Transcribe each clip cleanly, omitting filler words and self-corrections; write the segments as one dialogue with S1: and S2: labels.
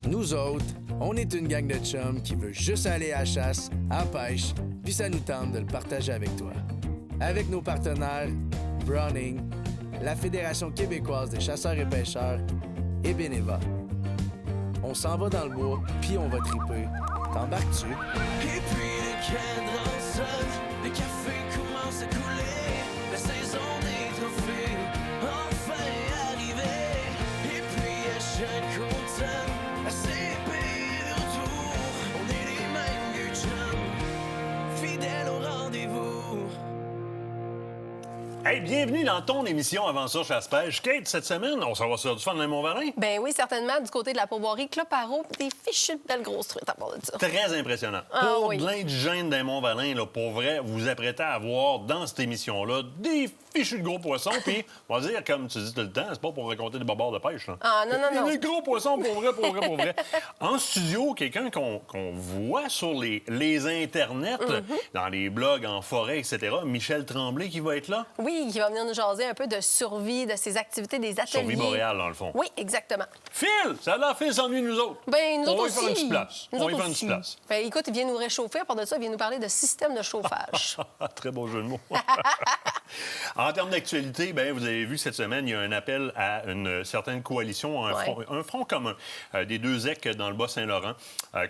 S1: Nous autres, on est une gang de chums qui veut juste aller à la chasse, à la pêche, puis ça nous tente de le partager avec toi. Avec nos partenaires Browning, la Fédération québécoise des chasseurs et pêcheurs et Beneva. On s'en va dans le bois, puis on va triper. T'embarques-tu?
S2: Et puis le cadran sonne, le café commence à couler, la saison des trophées enfin arrivée. Et puis à chaque automne, à ces pays de retour, on est les mêmes vieux chums, fidèles au rendez-vous.
S3: Hey, bienvenue dans ton émission Avant ça, chasse-pêche. Kate, cette semaine, on s'en va sur du fun dans Mont-Valin?
S4: Ben oui, certainement, du côté de la pourvoirie Cloparo, des fichues de belles grosses truites à part de ça.
S3: Très impressionnant.
S4: Ah,
S3: pour
S4: oui.
S3: de l'indigène des Mont-Valin, là, pour vrai, vous vous apprêtez à voir dans cette émission-là des fichus de gros poissons. Puis, on va dire, comme tu dis tout le temps, c'est pas pour raconter des bobards de pêche. Là.
S4: Ah, non.
S3: Des gros poissons, pour vrai, pour vrai, pour vrai. En studio, quelqu'un qu'on voit sur les internets, dans les blogs, en forêt, etc., Michel Tremblay qui va être là.
S4: Oui, qui va venir nous jaser un peu de survie, de ses activités, des ateliers.
S3: Survie boréale, dans le fond.
S4: Oui, exactement.
S3: Phil, ça a l'air Phil s'ennuie de nous autres.
S4: Ben, nous
S3: on
S4: autres
S3: va y
S4: aussi.
S3: faire une petite place.
S4: Nous
S3: On va y
S4: autres
S3: faire une
S4: aussi.
S3: petite place.
S4: Ben, écoute, il vient nous réchauffer. À part de ça, il vient nous parler de système de chauffage.
S3: Très beau jeu de mots. En termes d'actualité, bien, vous avez vu cette semaine, il y a un appel à une certaine coalition, un front commun des deux EC dans le Bas-Saint-Laurent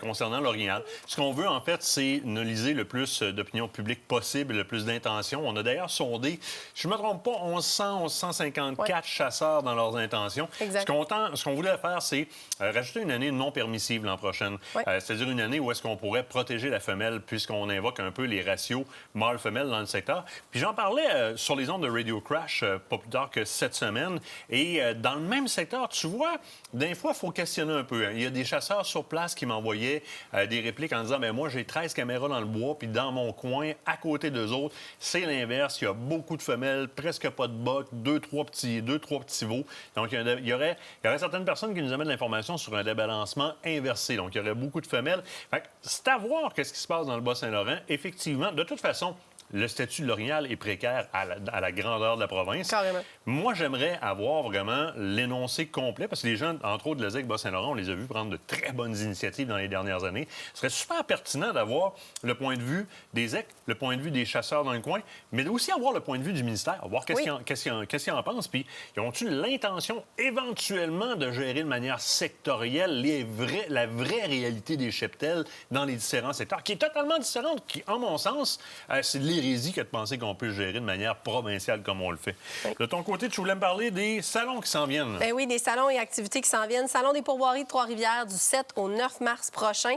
S3: concernant l'Orignal. Ce qu'on veut, en fait, c'est analyser le plus d'opinion publique possible, le plus d'intentions. On a d'ailleurs sondé, je ne me trompe pas, 1154 chasseurs dans leurs intentions.
S4: Exact.
S3: Ce qu'on voulait faire, c'est rajouter une année non permissive l'an prochain. C'est-à-dire une année où est-ce qu'on pourrait protéger la femelle puisqu'on invoque un peu les ratios mâle-femelle dans le secteur. Puis j'en parlais sur les ondes de Radio Crash pas plus tard que cette semaine. Et dans le même secteur, tu vois, des fois, il faut questionner un peu. Il y a des chasseurs sur place qui m'envoyaient des répliques en disant, bien, moi, j'ai 13 caméras dans le bois, puis dans mon coin, à côté d'eux autres, c'est l'inverse. Il y a beaucoup de femelles, presque pas de bocs, deux, trois petits veaux. Donc, il y aurait certaines personnes qui nous amènent de l'information sur un débalancement inversé. Donc, il y aurait beaucoup de femelles. Fait que c'est à voir qu'est-ce qui se passe dans le Bas-Saint-Laurent. Effectivement, de toute façon, le statut de l'Orignal est précaire à la grandeur de la province.
S4: Carrément.
S3: Moi, j'aimerais avoir vraiment l'énoncé complet, parce que les gens, entre autres, de l'ESEC Bas-Saint-Laurent, on les a vus prendre de très bonnes initiatives dans les dernières années. Ce serait super pertinent d'avoir le point de vue des EC, le point de vue des chasseurs dans le coin, mais aussi avoir le point de vue du ministère, voir qu'est-ce qu'ils en pensent. Puis, ils ont-ils l'intention éventuellement de gérer de manière sectorielle la vraie réalité des cheptels dans les différents secteurs, qui est totalement différente, qui, en mon sens, c'est de l'hérésie que de penser qu'on peut le gérer de manière provinciale comme on le fait.
S4: Oui.
S3: De ton côté, tu voulais me parler des salons qui s'en viennent.
S4: Ben oui, des salons et activités qui s'en viennent. Salon des pourvoiries de Trois-Rivières du 7 au 9 mars prochain.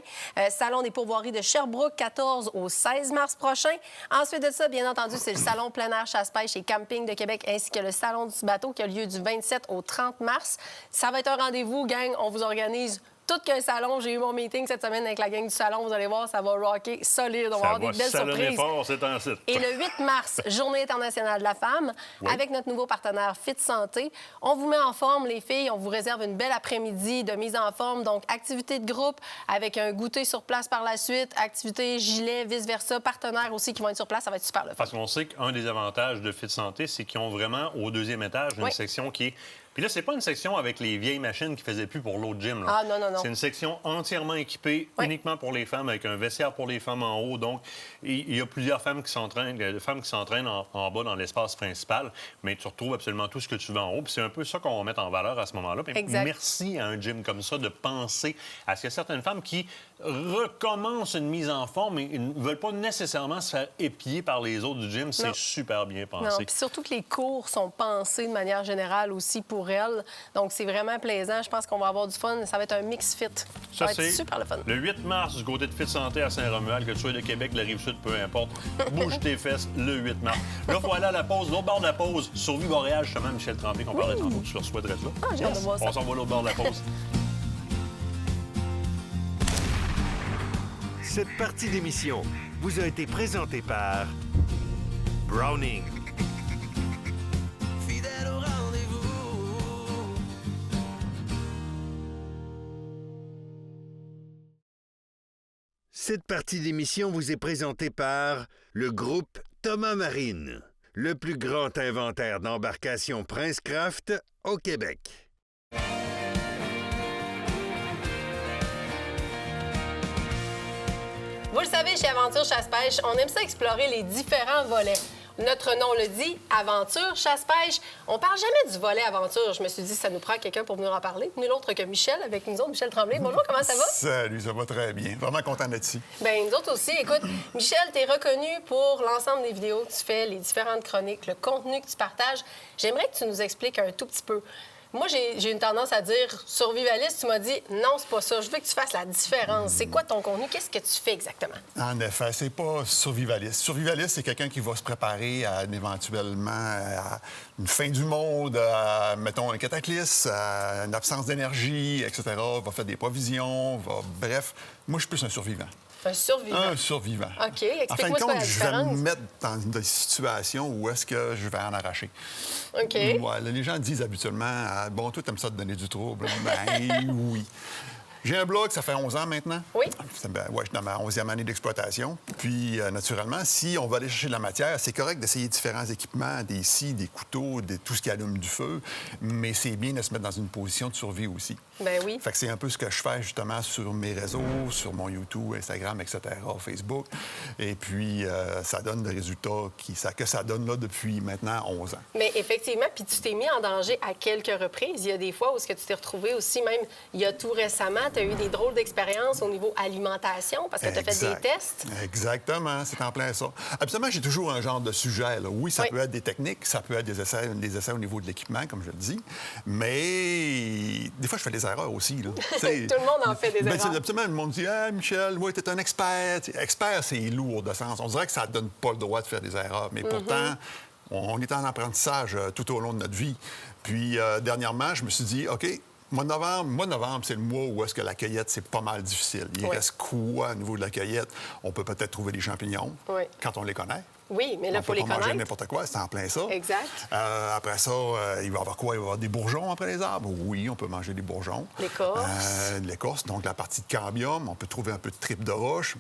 S4: Salon des pourvoiries de Sherbrooke, 14 au 16 mars prochain. Ensuite de ça, bien entendu, c'est le Salon plein air chasse-pêche et camping de Québec ainsi que le Salon du bateau qui a lieu du 27 au 30 mars. Ça va être un rendez-vous, gang. On vous organise tout qu'un salon. J'ai eu mon meeting cette semaine avec la gang du salon. Vous allez voir, ça va rocker solide. On va avoir des belles surprises.
S3: Fort, c'est un site.
S4: Et le 8 mars, Journée internationale de la femme, avec notre nouveau partenaire Fit Santé. On vous met en forme, les filles. On vous réserve une belle après-midi de mise en forme. Donc, activité de groupe avec un goûter sur place par la suite, activité gilet, vice-versa, partenaires aussi qui vont être sur place. Ça va être super le fun.
S3: Parce qu'on sait qu'un des avantages de Fit Santé, c'est qu'ils ont vraiment, au deuxième étage, une section qui est... Puis là, c'est pas une section avec les vieilles machines qui faisaient plus pour l'autre gym. Là.
S4: Ah, non.
S3: C'est une section entièrement équipée, uniquement pour les femmes, avec un vestiaire pour les femmes en haut. Donc, il y a plusieurs femmes qui s'entraînent en bas dans l'espace principal, mais tu retrouves absolument tout ce que tu veux en haut. Puis c'est un peu ça qu'on va mettre en valeur à ce moment-là. Puis merci à un gym comme ça de penser à ce qu'il y a certaines femmes qui recommencent une mise en forme et ne veulent pas nécessairement se faire épier par les autres du gym. C'est super bien pensé.
S4: Non, puis surtout que les cours sont pensés de manière générale aussi pour elles. Donc, c'est vraiment plaisant. Je pense qu'on va avoir du fun. Ça va être un mix fit. Ça va être super le fun.
S3: Le 8 mars, du côté de Fit Santé à Saint-Romuald, que tu sois de Québec, de la Rive-Sud, peu importe. Bouge tes fesses le 8 mars. Là, il faut aller à la pause. L'autre bord de la pause, Survie boréale, justement, Michel Tremblay, qu'on parlait tantôt. Tu le reçois de là.
S4: Ah, j'ai hâte de voir ça.
S3: On s'en va l'autre bord de la pause.
S5: Cette partie d'émission vous a été présentée par Browning.
S2: Fidèle au rendez-vous.
S5: Cette partie d'émission vous est présentée par le groupe Thomas Marine, le plus grand inventaire d'embarcations Princecraft au Québec.
S4: Vous le savez, chez Aventure Chasse-Pêche, on aime ça explorer les différents volets. Notre nom le dit, Aventure Chasse-Pêche. On parle jamais du volet Aventure. Je me suis dit, ça nous prend quelqu'un pour venir en parler. Nul autre que Michel, avec nous autres. Michel Tremblay. Bonjour, comment ça va?
S6: Salut, ça va très bien. Vraiment content d'être ici.
S4: Bien, nous autres aussi. Écoute, Michel, tu es reconnu pour l'ensemble des vidéos que tu fais, les différentes chroniques, le contenu que tu partages. J'aimerais que tu nous expliques un tout petit peu. Moi, j'ai une tendance à dire survivaliste. Tu m'as dit non, c'est pas ça. Je veux que tu fasses la différence. C'est quoi ton contenu? Qu'est-ce que tu fais exactement?
S6: En effet, c'est pas survivaliste. Survivaliste, c'est quelqu'un qui va se préparer à éventuellement à une fin du monde, à, mettons, un cataclysme, à une absence d'énergie, etc. Va faire des provisions, bref. Moi, je suis plus un survivant.
S4: Un survivant.
S6: Un survivant.
S4: OK. Explique-moi
S6: en fin de
S4: c'est quoi
S6: compte,
S4: la
S6: je vais me
S4: différence.
S6: mettre dans des situations où est-ce que je vais en arracher.
S4: OK.
S6: Ouais, les gens disent habituellement « Bon, toi, t'aimes ça te donner du trouble. » Ben oui. J'ai un blog, ça fait 11 ans maintenant.
S4: Oui.
S6: Ouais, je suis dans ma 11e année d'exploitation. Puis, naturellement, si on va aller chercher de la matière, c'est correct d'essayer différents équipements, des scies, des couteaux, tout ce qui allume du feu, mais c'est bien de se mettre dans une position de survie aussi.
S4: Ben oui.
S6: Fait que c'est un peu ce que je fais justement sur mes réseaux, sur mon YouTube, Instagram, etc., Facebook. Et puis, ça donne des résultats que ça donne là depuis maintenant 11 ans.
S4: Mais effectivement, puis tu t'es mis en danger à quelques reprises. Il y a des fois où ce que tu t'es retrouvé aussi, même il y a tout récemment, tu as eu des drôles d'expériences au niveau alimentation parce que tu as fait des tests.
S6: Exactement, c'est en plein ça. Absolument, j'ai toujours un genre de sujet. Là. Oui, ça
S4: Oui.
S6: peut être des techniques, ça peut être des essais au niveau de l'équipement, comme je le dis, mais des fois, je fais des erreurs aussi. Là.
S4: Tout le monde en fait des erreurs.
S6: Absolument, le monde dit « Ah, Michel, oui, t'es un expert. » Expert, c'est lourd de sens. On dirait que ça ne donne pas le droit de faire des erreurs, mais pourtant, on est en apprentissage tout au long de notre vie. Puis, dernièrement, je me suis dit « OK, mois de novembre, c'est le mois où est-ce que la cueillette, c'est pas mal difficile. Il reste quoi au niveau de la cueillette? On peut peut-être trouver des champignons quand on les connaît.
S4: Oui, mais là, il faut les
S6: On peut pas manger
S4: connaître.
S6: n'importe quoi, c'est en plein ça.
S4: Exact.
S6: Après ça, il va y avoir quoi? Il va y avoir des bourgeons après les arbres. Oui, on peut manger des bourgeons.
S4: L'écorce.
S6: L'écorce, donc la partie de cambium. On peut trouver un peu de tripe de roche.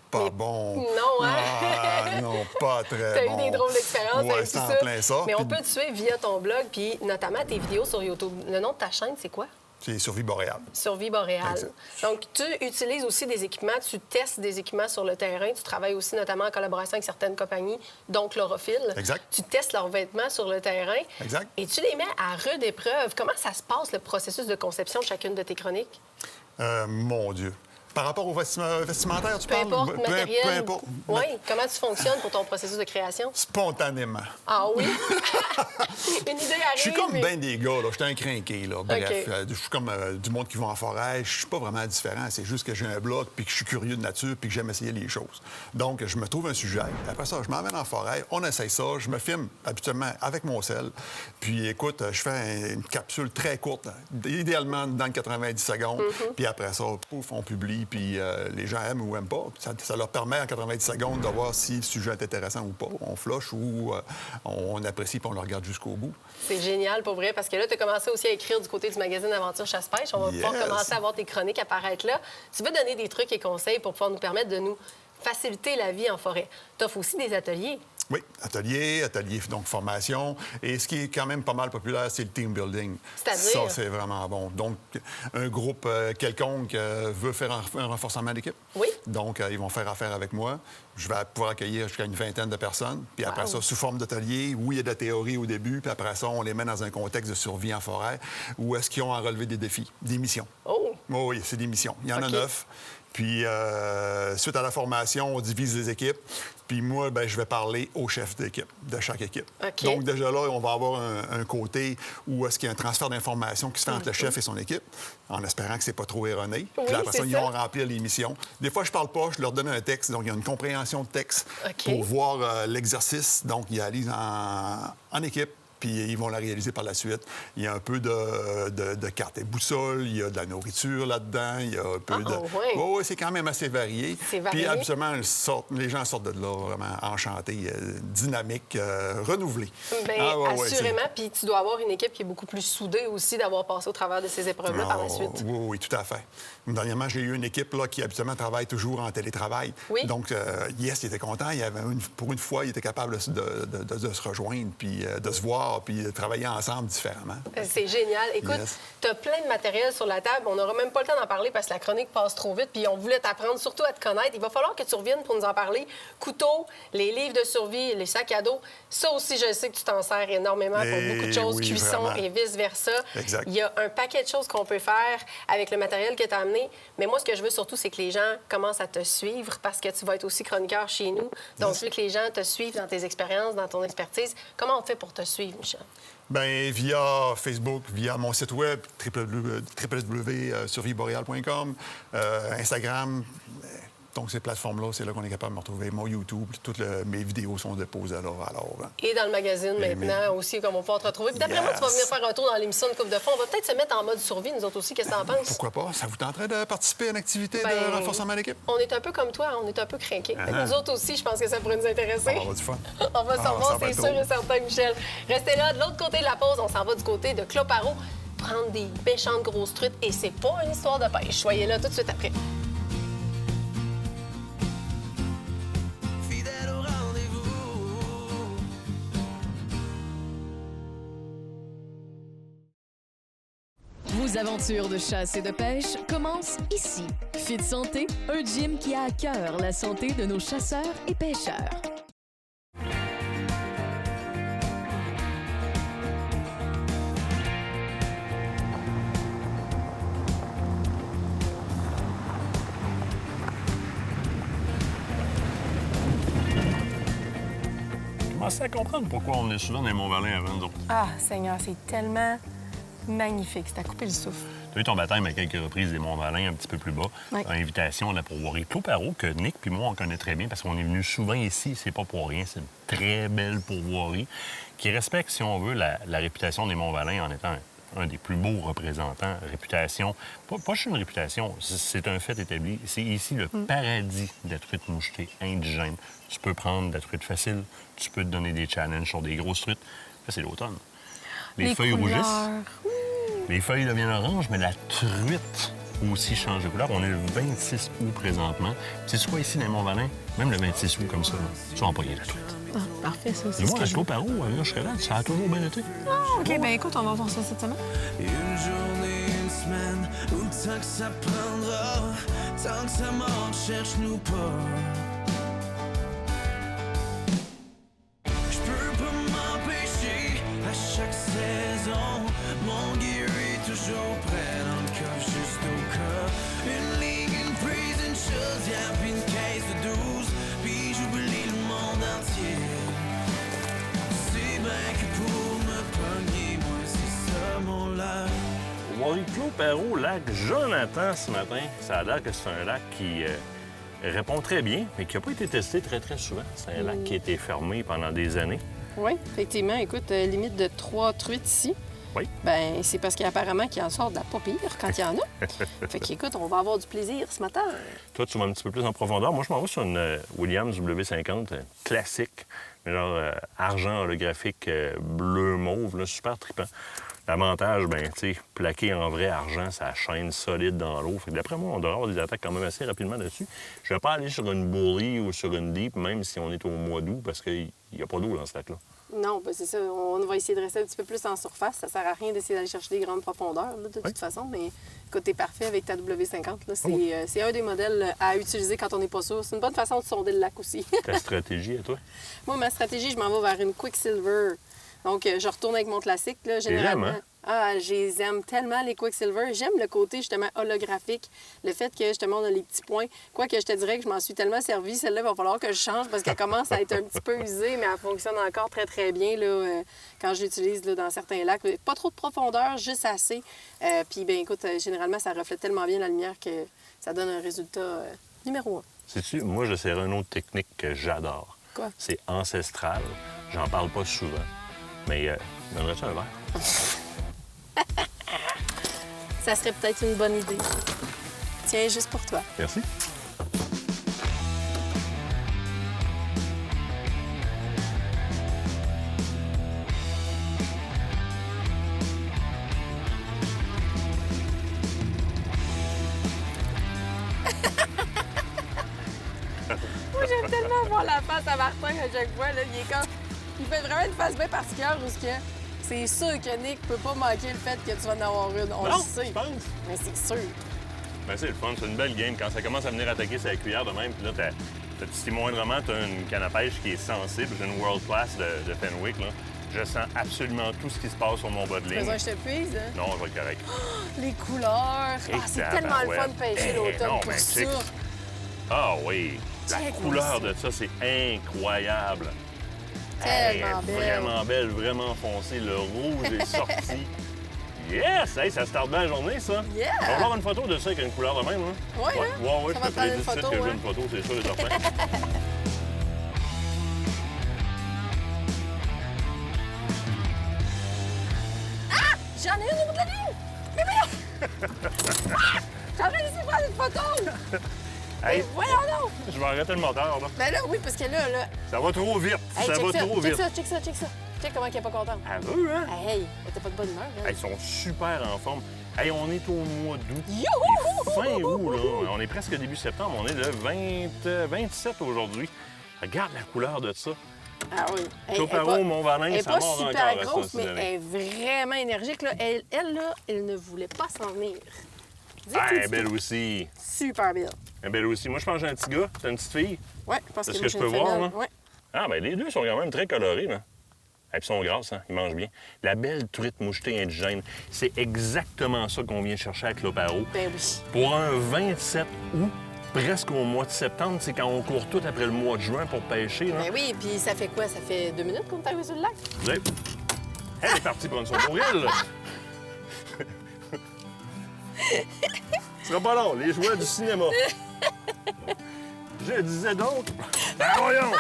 S6: Pas
S4: Mais
S6: bon.
S4: non, hein?
S6: Non, pas très
S4: T'as
S6: bon.
S4: eu des drôles d'expériences
S6: Ouais,
S4: avec tout
S6: c'est en
S4: ça.
S6: plein ça.
S4: Mais on
S6: Puis
S4: peut te suivre via ton blog, puis notamment tes vidéos sur YouTube. Le nom de ta chaîne, c'est quoi?
S6: C'est Survie boréale.
S4: Survie boréale.
S6: Exact.
S4: Donc, tu utilises aussi des équipements, tu testes des équipements sur le terrain. Tu travailles aussi notamment en collaboration avec certaines compagnies, dont Chlorophylle.
S6: Exact.
S4: Tu testes leurs vêtements sur le terrain.
S6: Exact.
S4: Et tu les mets à rude épreuve. Comment ça se passe, le processus de conception de chacune de tes chroniques?
S6: Mon Dieu. Par rapport au vestimentaire, tu
S4: Peu
S6: parles?
S4: importe, matériel.
S6: Peu importe.
S4: Oui. Comment tu fonctionnes pour ton processus de création?
S6: Spontanément.
S4: Ah oui? Une idée arrive.
S6: Je suis comme
S4: mais-
S6: bien des gars, là. Je suis un crinqué, là. Bref, je suis comme du monde qui va en forêt. Je suis pas vraiment différent. C'est juste que j'ai un blog, puis que je suis curieux de nature, puis que j'aime essayer les choses. Donc, je me trouve un sujet. Après ça, je m'emmène en forêt. On essaye ça. Je me filme habituellement avec mon sel. Puis, écoute, je fais une capsule très courte, idéalement dans le 90 secondes. Puis après ça, pouf, on publie. Puis les gens aiment ou aiment pas. Ça leur permet en 90 secondes de voir si le sujet est intéressant ou pas. On flush ou on apprécie puis on le regarde jusqu'au bout.
S4: C'est génial, pour vrai, parce que là, tu as commencé aussi à écrire du côté du magazine Aventure Chasse-Pêche. On va pouvoir commencer à voir tes chroniques apparaître là. Tu veux donner des trucs et conseils pour pouvoir nous permettre de nous faciliter la vie en forêt. Tu offres aussi des ateliers.
S6: Oui, atelier, donc formation. Et ce qui est quand même pas mal populaire, c'est le team building.
S4: C'est-à-dire?
S6: Ça, c'est vraiment bon. Donc, un groupe quelconque veut faire un renforcement d'équipe.
S4: Oui.
S6: Donc, ils vont faire affaire avec moi. Je vais pouvoir accueillir jusqu'à une vingtaine de personnes. Puis après ça, sous forme d'atelier, oui, il y a de la théorie au début. Puis après ça, on les met dans un contexte de survie en forêt où est-ce qu'ils ont à relever des défis, des missions.
S4: Oh!
S6: Oh oui, c'est des missions. Il y en a
S4: OK.
S6: 9. Puis, suite à la formation, on divise les équipes. Puis moi, ben, je vais parler au chef d'équipe, de chaque équipe.
S4: OK.
S6: Donc, déjà là, on va avoir un côté où est-ce qu'il y a un transfert d'informations qui se fait entre le chef et son équipe, en espérant que c'est pas trop erroné.
S4: Oui,
S6: Puis après
S4: c'est
S6: ça, ils
S4: ça.
S6: vont remplir les missions. Des fois, je parle pas, je leur donne un texte. Donc, il y a une compréhension de texte
S4: OK.
S6: pour voir l'exercice. Donc, ils réalisent en équipe. Puis ils vont la réaliser par la suite. Il y a un peu de cartes et boussoles, il y a de la nourriture là-dedans, il y a un peu de...
S4: ouais.
S6: Oui, c'est quand même assez varié.
S4: C'est varié.
S6: Puis absolument, les gens sortent de là vraiment enchantés, dynamiques, renouvelés.
S4: Bien,
S6: ouais,
S4: assurément. Puis tu dois avoir une équipe qui est beaucoup plus soudée aussi d'avoir passé au travers de ces épreuves-là par la suite.
S6: Oui, tout à fait. Dernièrement, j'ai eu une équipe là, qui habituellement travaille toujours en télétravail.
S4: Oui.
S6: Donc, yes, il était content. Pour une fois, il était capable de se rejoindre puis de se voir part puis travailler ensemble différemment.
S4: C'est génial. Écoute,
S6: Yes.
S4: tu as plein de matériel sur la table. On n'aura même pas le temps d'en parler parce que la chronique passe trop vite. Puis on voulait t'apprendre surtout à te connaître. Il va falloir que tu reviennes pour nous en parler. Couteaux, les livres de survie, les sacs à dos. Ça aussi, je sais que tu t'en sers énormément pour beaucoup de choses,
S6: oui,
S4: cuisson
S6: vraiment.
S4: et vice-versa.
S6: Exact.
S4: Il y a un paquet de choses qu'on peut faire avec le matériel que tu as amené. Mais moi, ce que je veux surtout, c'est que les gens commencent à te suivre parce que tu vas être aussi chroniqueur chez nous. Donc, je veux que les gens te suivent dans tes expériences, dans ton expertise. Comment on fait pour te suivre, Michel?
S6: Bien, via Facebook, via mon site web, www.surviveboreal.com, Instagram. Donc, ces plateformes-là, c'est là qu'on est capable de me retrouver. Mon YouTube, toutes mes vidéos sont déposées alors.
S4: Et dans le magazine maintenant aussi, comme on peut te retrouver. Puis d'après moi, tu vas venir faire un tour dans l'émission de Coupe de Fond. On va peut-être se mettre en mode survie, nous autres aussi. Qu'est-ce que t'en penses?
S6: Pourquoi pas? Ça vous tenterait de participer à une activité
S4: Ben,
S6: de renforcement d'équipe?
S4: On est un peu comme toi, on est un peu crinqués. Nous autres aussi, je pense que ça pourrait nous intéresser.
S6: On va avoir du fun.
S4: On va s'en
S6: ça
S4: voir,
S6: va
S4: c'est
S6: être
S4: sûr
S6: drôle.
S4: et certain, Michel. Restez là. De l'autre côté de la pause, on s'en va du côté de Cloparo prendre des méchantes grosses truites. Et c'est pas une histoire de pêche. Soyez là tout de suite après.
S2: Fidèle au rendez-vous.
S7: Vos aventures de chasse et de pêche commencent ici. Fit Santé, un gym qui a à cœur la santé de nos chasseurs et pêcheurs.
S3: Commencez à comprendre pourquoi on est souvent dans les Mont-Valin avant nous autres.
S4: Ah, Seigneur, c'est tellement magnifique. C'est à couper le souffle.
S3: Tu as eu ton baptême à quelques reprises des Mont-Valin, un petit peu plus bas.
S4: Oui.
S3: Invitation à la pourvoirie Cloparo, que Nick puis moi, on connaît très bien parce qu'on est venu souvent ici. C'est pas pour rien. C'est une très belle pourvoirie qui respecte, si on veut, la réputation des Mont-Valin en étant un des plus beaux représentants. Réputation, pas juste une réputation, c'est un fait établi. C'est ici le paradis de la truite mouchetée indigène. Tu peux prendre de la truite facile, tu peux te donner des challenges sur des grosses truites. Là, c'est l'automne. Les feuilles
S4: couleurs.
S3: rougissent. Les feuilles deviennent oranges, mais la truite aussi change de couleur. On est le 26 août présentement. C'est quoi ici, dans les Mont-Valin? Même le 26 août, comme ça, là, tu vas employer la truite.
S4: Ah, parfait, ça. C'est
S3: Et
S4: ce
S3: moi,
S4: que
S3: à
S4: je veux.
S3: Cloparo, là, je serais là, ça a toujours bien été.
S4: OK, ben écoute, on va voir ça cette semaine.
S2: Une journée, une semaine, ou tant que ça prendra, tant que ça marche, cherche-nous pas. Je peux pas m'empêcher, à chaque saison, mon gear est toujours prêt dans le coffre juste au cas. Une ligne, une prise, une chaudière, puis une caisse de 12, puis j'oublie le monde entier. C'est bien que pour me pogner, moi c'est ça mon lac.
S3: Warry Cloparo, lac Jonathan ce matin. Ça a l'air que c'est un lac qui répond très bien, mais qui n'a pas été testé très, très souvent. C'est un lac qui a été fermé pendant des années.
S4: Oui, effectivement. Écoute, limite de 3 truites ici.
S3: Oui.
S4: Ben c'est parce qu'apparemment qu'il en sort de la pas pire quand il y en a. Fait qu'écoute, on va avoir du plaisir ce matin.
S3: Toi, tu vas un petit peu plus en profondeur. Moi, je m'en vais sur une Williams W50 classique, genre argent holographique bleu-mauve, là, super trippant. L'avantage, ben, tu sais, plaqué en vrai argent, ça chaîne solide dans l'eau. Fait que d'après moi, on devrait avoir des attaques quand même assez rapidement dessus. Je vais pas aller sur une bully ou sur une deep, même si on est au mois d'août, parce qu'il n'y a pas d'eau dans ce lac-là.
S4: Non, ben c'est ça. On va essayer de rester un petit peu plus en surface. Ça sert à rien d'essayer d'aller chercher des grandes profondeurs, là, de toute façon. Mais écoute, t'es parfait avec ta W50. Là. C'est un des modèles à utiliser quand on n'est pas sûr. C'est une bonne façon de sonder le lac aussi.
S3: Ta stratégie à toi?
S4: Moi, ma stratégie, je m'en vais vers une Quicksilver. Donc, je retourne avec mon classique, là, généralement.
S3: hein?
S4: Ah, je les aime tellement, les Quicksilver. J'aime le côté, justement, holographique. Le fait que, justement, on a les petits points. Quoique, je te dirais que je m'en suis tellement servie. Celle-là, il va falloir que je change parce qu'elle commence à être un petit peu usée, mais elle fonctionne encore très, très bien, là, quand je l'utilise là, dans certains lacs. Pas trop de profondeur, juste assez. Puis, bien, écoute, généralement, ça reflète tellement bien la lumière que ça donne un résultat numéro 1.
S3: Sais-tu, moi, j'essaierai une autre technique que j'adore.
S4: Quoi?
S3: C'est ancestral. J'en parle pas souvent. Mais donnerais-tu un verre?
S4: Ça serait peut-être une bonne idée. Tiens, juste pour toi.
S3: Merci.
S4: Moi, j'aime tellement voir la face à Martin à chaque fois. Là. Il fait vraiment une face bien particulière où C'est sûr que Nick peut pas manquer le fait que tu vas en avoir une. On
S3: Non,
S4: le sait.
S3: je pense.
S4: Mais c'est sûr.
S3: Ben, c'est le fun, c'est une belle game. Quand ça commence à venir attaquer, c'est la cuillère de même. Puis là, si moindrement, tu as une canne à pêche qui est sensible. J'ai une World Class de Fenwick. Là. Je sens absolument tout ce qui se passe sur mon bas de ligne.
S4: Faisons, je te puise. Hein?
S3: Non, je vais être correct.
S4: Les couleurs.
S3: Et
S4: C'est tellement le fun de pêcher l'automne
S3: non,
S4: pour
S3: mais
S4: ça.
S3: check. Ah oui, la
S4: Check
S3: couleur
S4: aussi.
S3: de ça, c'est incroyable.
S4: Tellement belle.
S3: Vraiment belle, vraiment foncée. Le rouge est sorti. Yes! Hey, ça starte bien la journée, ça.
S4: Yeah!
S3: On va avoir une photo de ça avec une couleur de même, hein?
S4: Ouais, hein?
S3: Ouais,
S4: Ça
S3: je
S4: va
S3: te
S4: prendre
S3: prédis
S4: une
S3: tout de suite
S4: photo,
S3: que j'ai
S4: hein?
S3: une photo, c'est sûr et certain.
S4: J'en ai une au bout de la ligne! Mais voyons! J'aurais laissé prendre une photo!
S3: Hey,
S4: Voyons donc!
S3: je vais arrêter le moteur, là.
S4: Ben là, oui, parce que là...
S3: Ça va trop vite.
S4: Hey,
S3: ça
S4: check
S3: va
S4: ça,
S3: trop
S4: check
S3: vite.
S4: ça, check ça, check ça. Check comment elle est pas contente.
S3: Elle veut, hein?
S4: Hey, elle était pas de bonne humeur, hein?
S3: Hey, ils sont super en forme. Hey, on est au mois d'août.
S4: Youhou!
S3: Fin août, là. On est presque début septembre. On est le 27 aujourd'hui. Regarde la couleur de ça.
S4: Ah oui.
S3: Cloparo, Mont-Valin,
S4: Elle est
S3: ça
S4: pas
S3: mord
S4: super
S3: encore à
S4: grosse,
S3: ça,
S4: mais
S3: cette
S4: elle
S3: année.
S4: est vraiment énergique. Là. Elle, là, elle ne voulait pas s'en venir. Dis
S3: Ah,
S4: tout
S3: elle est
S4: de
S3: belle
S4: suite.
S3: aussi.
S4: Super belle.
S3: Elle est belle aussi. Moi, je pense que j'ai un petit gars. T'as une petite fille?
S4: Ouais, parce
S3: C'est ce
S4: que
S3: que je peux voir, là?
S4: Ouais.
S3: Ah, bien, les deux sont quand même très colorés, là. Et puis, ils sont grasses, hein? Ils mangent bien. La belle truite mouchetée indigène, c'est exactement ça qu'on vient chercher à Cloparo.
S4: Ben oui.
S3: Pour un 27 août, presque au mois de septembre, c'est quand on court tout après le mois de juin pour pêcher, là.
S4: Ben oui, puis ça fait quoi? Ça fait 2 minutes qu'on est arrivé sur le lac?
S3: Vous savez, elle est partie prendre son courriel, là. Ce sera pas long, les jouets du cinéma. Je disais donc. Ben voyons!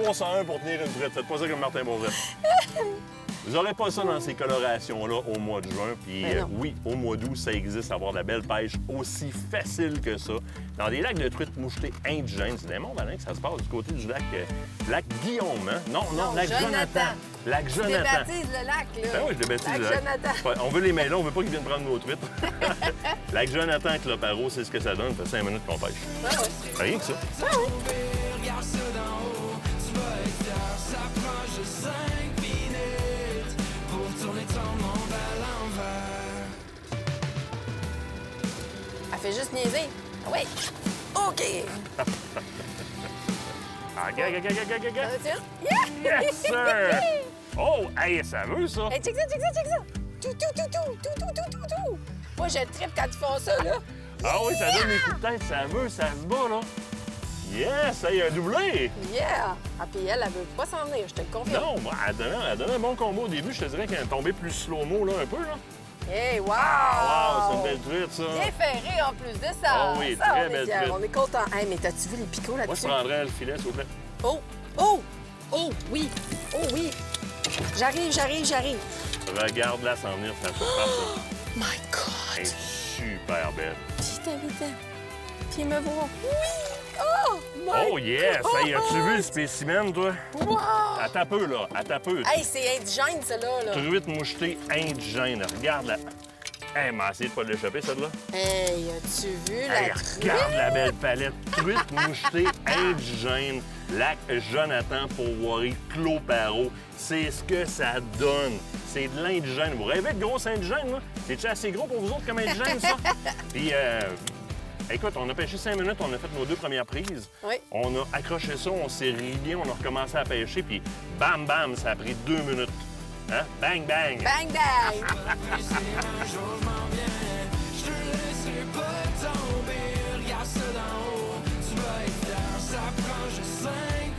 S3: 301 pour tenir une truite. Faites pas ça comme Martin Beauvais. Vous n'aurez pas ça dans ces colorations-là au mois de juin. Puis
S4: Ben non.
S3: oui, au mois d'août, ça existe, avoir de la belle pêche aussi facile que ça. Dans des lacs de truite mouchetée indigènes, c'est des Mont-Valin que ça se passe du côté du lac Guillaume, hein? Non, lac Jonathan. Lac
S4: Tu
S3: Jonathan.
S4: débaptises le lac, là.
S3: Ben oui, je l'ai baptisé
S4: Lac
S3: le lac.
S4: Jonathan.
S3: Ouais, on veut les mains là, on veut pas qu'ils viennent prendre nos truites. Lac Jonathan avec Cloparo, c'est ce que ça donne. Ça fait 5 minutes qu'on pêche.
S4: Ah ouais.
S3: Rien que ça.
S2: Regarde ça d'en haut, tu vas être fier. Ça prend juste 5 minutes pour tourner ton monde à l'envers.
S4: Elle fait juste niaiser. Ah oui. OK.
S3: Ah, gag.
S4: Ça va-tu? Yeah!
S3: Yes, sir! Oh, hey, ça veut, ça?
S4: Hey, check ça, check ça, check ça. Tout. Moi, je trippe quand ils font ça, là.
S3: Ah oui, ça donne des coups de tête, ça veut, ça se bat, là. Yes, ça y a un doublé!
S4: Yeah! Ah, puis elle veut pas s'en venir, je te le confirme.
S3: Non, bah, elle donnait un bon combo au début. Je te dirais qu'elle est tombée plus slow-mo, là, un peu, là.
S4: Hey, wow!
S3: Wow, c'est une belle truite, ça.
S4: Bien ferré en plus de ça.
S3: Ah oui,
S4: ça,
S3: très
S4: on est
S3: belle
S4: fiers,
S3: truite.
S4: on est content. Hey, mais t'as-tu vu les picots
S3: Moi, je
S4: là-dessus?
S3: prendrais le filet, s'il vous plaît.
S4: Oh, oui. Oh, oui. J'arrive.
S3: Regarde-la s'en venir, ça surface, là.
S4: My
S3: Elle
S4: God!
S3: est super belle.
S4: Vite. Puis me voir. Oui! Oh, my
S3: Oh, yes! Hey, as-tu vu le spécimen, toi?
S4: Wow!
S3: Attends un peu, là. Attends un peu.
S4: Hey, c'est indigène, ça, là.
S3: Truite mouchetée indigène. Regarde-la. Hey, m'a essayé de pas l'échapper, celle-là.
S4: Hey, as-tu vu la
S3: Hey,
S4: truite?
S3: regarde la belle palette. Truite mouchetée indigène. Lac Jonathan Pourvoirie, Cloparo. C'est ce que ça donne. C'est de l'indigène. Vous rêvez de gros indigène, là? C'est-tu assez gros pour vous autres comme indigène, ça? Puis, écoute, on a pêché 5 minutes, on a fait nos 2 premières prises.
S4: Oui.
S3: On a accroché ça, on s'est réglé, on a recommencé à pêcher, puis bam, ça a pris 2 minutes. Hein? Bang!
S4: Bang, bang!
S2: Un jour je m'en viens, je te laisserai pas tomber. Regarde ça d'en haut, tu vas être fier. Ça prend juste 5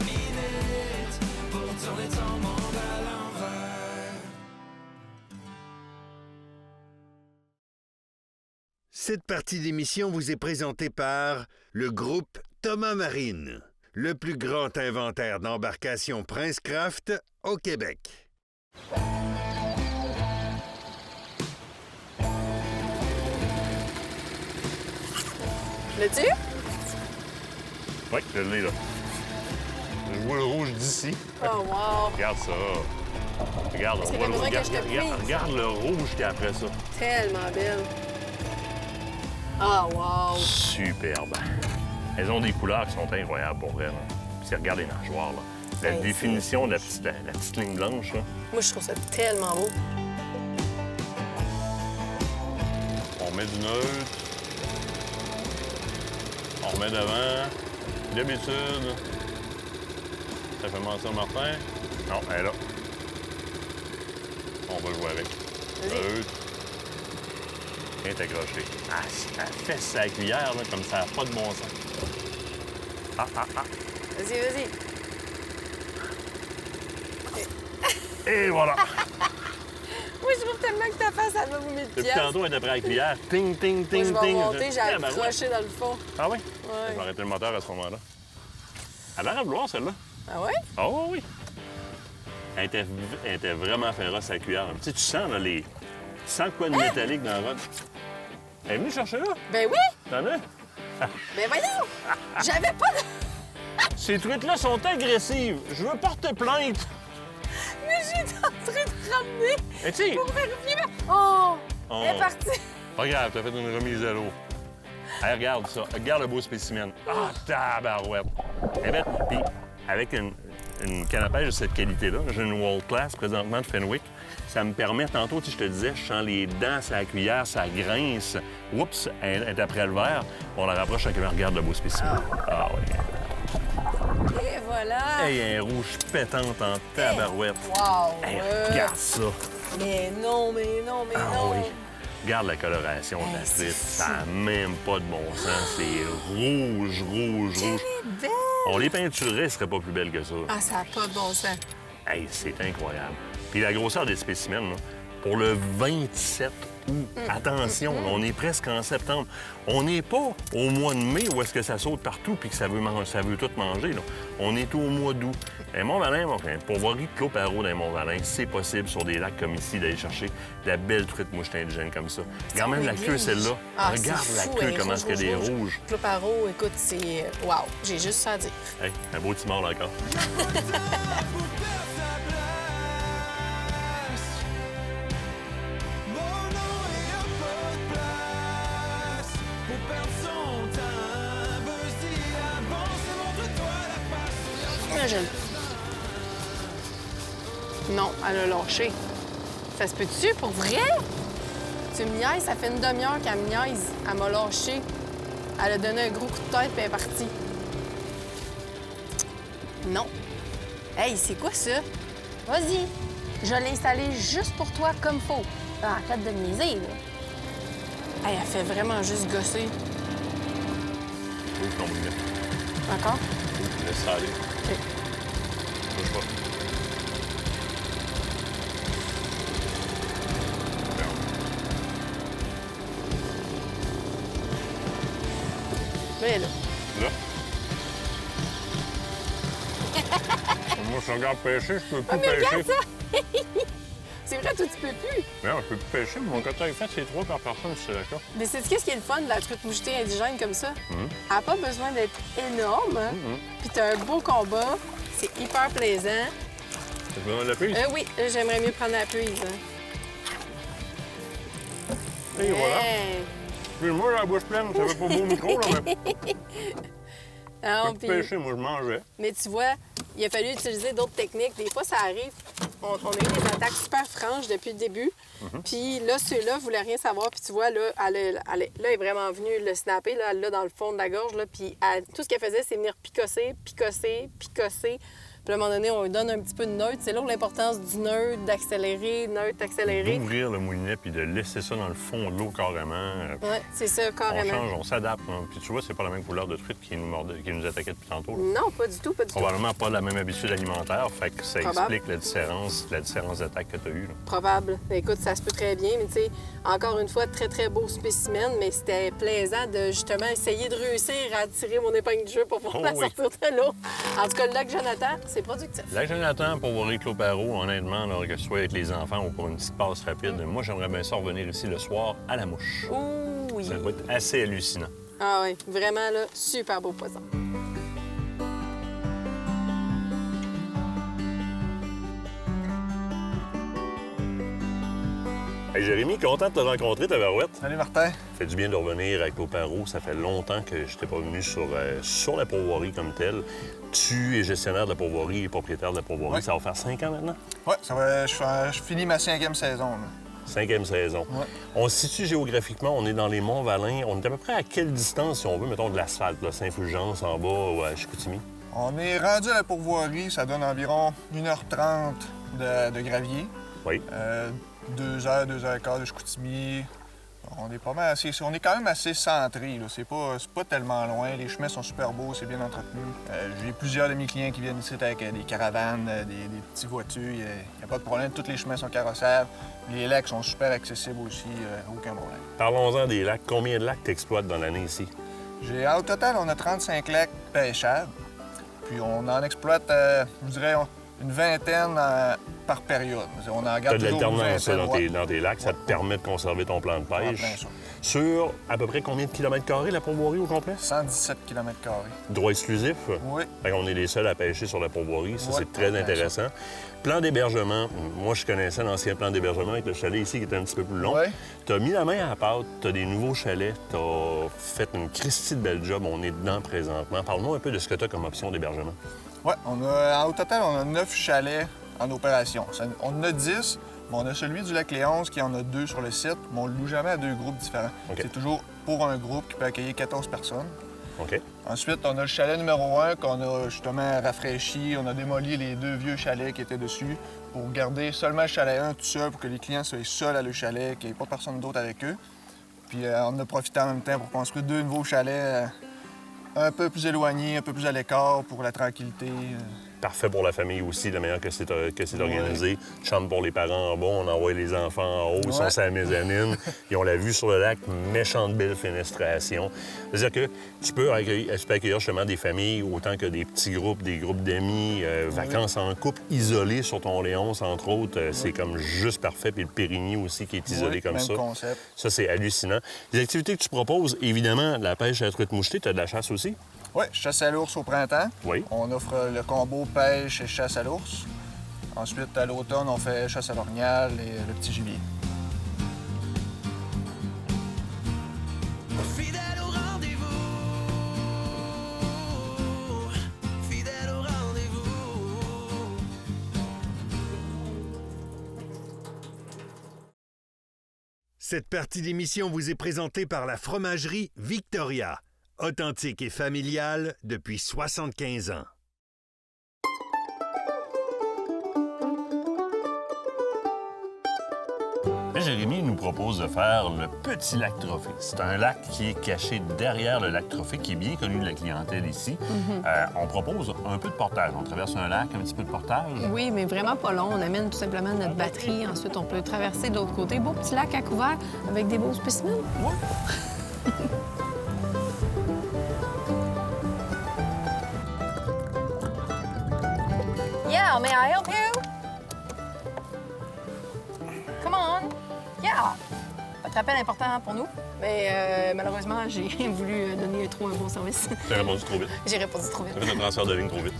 S2: minutes pour tourner ton monde à l'envers.
S5: Cette partie d'émission vous est présentée par le groupe Thomas Marine, le plus grand inventaire d'embarcations Princecraft au Québec.
S4: L'as-tu?
S3: Oui, je l'ai, là. Je vois le rouge d'ici.
S4: Oh, wow!
S3: Regarde ça. Regarde,
S4: Est-ce que
S3: on voit
S4: t'as
S3: le
S4: besoin que je te
S3: regarde,
S4: prise?
S3: regarde le rouge qu'il y a après ça.
S4: Tellement belle. Ah, wow!
S3: Superbe. Elles ont des couleurs qui sont incroyables pour vrai. Là. Puis regarde les nageoires, là. La
S4: Hey,
S3: définition de la petite ligne blanche, là.
S4: Moi, je trouve ça tellement beau.
S3: On met du neutre. On remet devant. D'habitude. Ça fait mentir Martin? Non, elle est là. On va jouer avec.
S4: Vas-y.
S3: Neutre. Bien accroché. Ah, elle fait sa cuillère, là, comme ça n'a pas de bon sens. Ah.
S4: Vas-y, vas-y.
S3: Et voilà!
S4: Moi, je trouve tellement que ta face, elle va vous mettre
S3: Depuis
S4: pièce.
S3: tantôt, elle était prête à la cuillère. Ting, ting, ting,
S4: Moi, je vais
S3: ting.
S4: remonter, j'ai
S3: Ah, ben ouais.
S4: accroché dans le fond.
S3: Ah oui?
S4: Ouais.
S3: Je vais arrêter le moteur à ce moment-là. Elle a l'air à vouloir, celle-là.
S4: Ah ouais?
S3: Ah oui, oui. Elle était vraiment féroce à la cuillère. Tu sais, tu sens, là, les... Tu sens quoi de métallique dans la roche. Elle est venue chercher là?
S4: Ben oui!
S3: T'en as?
S4: Ben voyons! J'avais pas de...
S3: Ces truites-là sont agressives. Je veux porter plainte.
S4: Mais j'étais en train de ramener
S3: Et tu sais,
S4: pour vérifier. Oh!
S3: Oh.
S4: Elle est partie.
S3: regarde, t'as fait une remise à l'eau. Hey, regarde ça. Regarde le beau spécimen. Ah, tabarouette. Eh bien, puis avec une canne à pêche de cette qualité-là, j'ai une World Class présentement de Fenwick. Ça me permet, tantôt, si je te disais, je sens les dents, sa cuillère, ça grince. Oups, elle est après le verre. On la rapproche avec regarde le beau spécimen. Ah oui.
S4: Et voilà.
S3: Hey, un rouge pétante en tabarouette.
S4: Wow!
S3: Hey, regarde ça.
S4: Mais non, mais non, mais
S3: Ah
S4: non.
S3: oui. Regarde la coloration de la
S4: Hey, c'est
S3: truite.
S4: fou.
S3: Ça n'a même pas de bon sens. C'est rouge, rouge, rouge.
S4: Belle.
S3: On les peinturerait, elles seraient pas plus belles que ça.
S4: Ah, ça n'a pas de bon sens.
S3: Hey, c'est incroyable. Puis la grosseur des spécimens, là, pour le 27 août, attention, là, on est presque en septembre. On n'est pas au mois de mai où est-ce que ça saute partout puis que ça veut tout manger. Là. On est au mois d'août. Et Mont-Valin, pour voir Claude Perrault dans Mont-Valin, c'est possible sur des lacs comme ici d'aller chercher de la belle truite mouche indigène comme ça. Regarde même la queue, celle-là.
S4: Ah,
S3: Regarde
S4: c'est
S3: la
S4: fou,
S3: queue,
S4: hein,
S3: comment
S4: rouge,
S3: est-ce qu'il y a des
S4: rouge,
S3: rouges.
S4: Claude Parot, écoute, c'est... Wow, j'ai juste ça à dire.
S3: Hey, un beau petit mort, là, encore.
S4: Imagine. Non, elle a lâché. Ça se peut-tu, pour vrai? Tu me niaises, ça fait une demi-heure qu'elle me niaise. Elle m'a lâché. Elle a donné un gros coup de tête et elle est partie. Non. Hey, c'est quoi ça? Vas-y. Je l'ai installé juste pour toi comme faut. Arrête de me niaiser, là. Hey, elle fait vraiment juste gosser.
S3: Oui, non, mais
S4: Encore?
S3: laisse ça aller.
S4: OK.
S3: Bouge pas.
S4: Mais là.
S3: Là. Moi, je regarde pêcher, je peux plus
S4: Mais
S3: pêcher.
S4: regarde ça! C'est vrai, toi, tu peux plus.
S3: Non, je peux plus pêcher, mais mon quota est fait, c'est 3 par personne, c'est d'accord.
S4: Mais c'est qu'est-ce qui est le fun de la truite mouchetée indigène comme ça? Elle n'a pas besoin d'être énorme. Hein? Puis t'as un beau combat. C'est hyper plaisant.
S3: Tu veux la prise?
S4: Oui, j'aimerais mieux prendre la prise. Hein.
S3: Et voilà.
S4: Hey.
S3: Excuse-moi, la bouche pleine, ça veut pas beau micro, là, mais
S4: Non,
S3: je peux
S4: puis-
S3: pêcher, moi, je mangeais.
S4: Mais tu vois, il a fallu utiliser d'autres techniques. Des fois, ça arrive. On a eu des attaques super franches depuis le début. Puis là, ceux-là ne voulaient rien savoir. Puis tu vois, là, elle est vraiment venue le snapper, là, elle l'a dans le fond de la gorge. Là, puis tout ce qu'elle faisait, c'est venir picosser, picosser, picosser. Puis à un moment donné, on lui donne un petit peu de neutre. C'est là où l'importance du neutre, d'accélérer, neutre, accélérer.
S3: D'ouvrir le moulinet puis de laisser ça dans le fond de l'eau carrément.
S4: Oui, c'est ça,
S3: On
S4: carrément.
S3: change, on s'adapte. Hein. Puis tu vois, c'est pas la même couleur de truite qui nous attaquait depuis tantôt. là.
S4: Non, pas du tout, pas du tout.
S3: Probablement pas la même habitude alimentaire, fait que ça
S4: Probable.
S3: explique la différence d'attaque que tu as eue. là.
S4: Probable. Écoute, ça se peut très bien, mais tu sais, encore une fois, très, très beau spécimen, mais c'était plaisant de justement essayer de réussir à tirer mon épingle du jeu pour pouvoir
S3: Oh
S4: la
S3: oui.
S4: sortir de l'eau. En tout cas, le lac Jonathan, c'est productif.
S3: Là, Jonathan, pour voir Claude Perrault, honnêtement, là, que ce soit avec les enfants ou pour une petite passe rapide, moi, j'aimerais bien ça revenir ici le soir à la mouche.
S4: Ouh, oui.
S3: Ça va être assez hallucinant.
S4: Ah oui, vraiment, là, super beau poisson.
S3: Et Hey, Jérémy, content de te rencontrer, Tabarouette.
S6: Salut, Martin.
S3: Ça fait du bien de revenir avec nos parents. Ça fait longtemps que je n'étais pas venu sur la pourvoirie comme telle. Tu es gestionnaire de la pourvoirie et propriétaire de la pourvoirie.
S6: Oui.
S3: Ça va faire 5 ans maintenant?
S6: Oui, je finis ma 5e saison. Là.
S3: 5e saison.
S6: Ouais.
S3: On se situe géographiquement, on est dans les Monts-Valin. On est à peu près à quelle distance, si on veut, mettons, de l'asphalte, là, Saint-Fulgence, en bas, ou à Chicoutimi?
S6: On est rendu à la pourvoirie, ça donne environ 1h30 de gravier.
S3: Oui.
S6: 2 heures, 2 heures et quart de Chicoutimi. On est pas mal assez... On est quand même assez centré, là. C'est pas tellement loin. Les chemins sont super beaux, c'est bien entretenu. J'ai plusieurs de mes clients qui viennent ici avec des caravanes, des petites voitures. Il n'y a pas de problème. Tous les chemins sont carrossables. Les lacs sont super accessibles aussi. Aucun problème.
S3: Parlons-en des lacs. Combien de lacs tu exploites dans l'année ici?
S6: Au total, on a 35 lacs pêchables. Puis on en exploite, je dirais, une vingtaine par période. On en
S3: Tu as
S6: garde
S3: de
S6: toujours une
S3: l'alternance ça,
S6: vingtaine,
S3: dans tes lacs. Ça te permet de conserver ton plan de
S6: En
S3: pêche.
S6: plein ça.
S3: Sur à peu près combien de kilomètres carrés la pourvoirie au complet?
S6: 117 km².
S3: Droit exclusif?
S6: Oui.
S3: On est les seuls à pêcher sur la pourvoirie. Ça,
S6: Ouais,
S3: c'est très
S6: bien
S3: intéressant. Plan d'hébergement. Moi, je connaissais l'ancien plan d'hébergement avec le chalet ici qui était un petit peu plus long.
S6: Ouais.
S3: Tu as mis la main à la pâte, tu as des nouveaux chalets, tu as fait une Christie de belle job. On est dedans présentement. Parle-moi un peu de ce que tu as comme option d'hébergement.
S6: Oui, au total, on a 9 chalets en opération. On en a 10, mais on a celui du lac Léonce qui en a 2 sur le site, mais on ne le loue jamais à 2 groupes différents.
S3: OK.
S6: C'est toujours pour un groupe qui peut accueillir 14 personnes.
S3: OK?
S6: Ensuite, on a le chalet numéro 1 qu'on a justement rafraîchi. On a démoli les 2 vieux chalets qui étaient dessus pour garder seulement le chalet 1 tout seul, pour que les clients soient seuls à le chalet, qu'il n'y ait pas personne d'autre avec eux. Puis on a profité en même temps pour construire 2 nouveaux chalets un peu plus éloignés, un peu plus à l'écart pour la tranquillité.
S3: Parfait pour la famille aussi, la manière que c'est organisé. Chambre pour les parents en bas, on envoie les enfants en haut, ils sont sur la mezzanine. Ils ont la vue sur le lac, méchante belle fenestration. C'est-à-dire que tu peux accueillir justement des familles autant que des petits groupes, des groupes d'amis, vacances en couple, isolés sur ton Léonce, entre autres. C'est comme juste parfait. Puis le Périgny aussi qui est isolé comme
S6: même
S3: ça.
S6: concept.
S3: Ça, c'est hallucinant. Les activités que tu proposes, évidemment, la pêche à la truite mouchetée, tu as de la chasse aussi?
S6: Oui, chasse à l'ours au printemps.
S3: Oui.
S6: On offre le combo pêche et chasse à l'ours. Ensuite, à l'automne, on fait chasse à l'orignal et le petit gibier.
S2: Fidèle au rendez-vous. Fidèle au rendez-vous.
S5: Cette partie d'émission vous est présentée par la fromagerie Victoria, authentique et familiale depuis 75 ans.
S3: Jérémy nous propose de faire le Petit Lac Trophée. C'est un lac qui est caché derrière le lac Trophée, qui est bien connu de la clientèle ici. On propose un peu de portage. On traverse un lac, un petit peu de portage.
S8: Oui, mais vraiment pas long. On amène tout simplement notre batterie. Ensuite, on peut traverser de l'autre côté. Beau petit lac à couvert avec des beaux spécimens.
S3: Oui.
S4: Yeah, may I help you? Come on. Yeah. Votre appel est important pour nous, mais malheureusement, j'ai voulu donner trop un bon service.
S3: T'as répondu trop vite.
S4: J'ai répondu trop vite.
S3: T'as fait un transfert de ligne trop vite.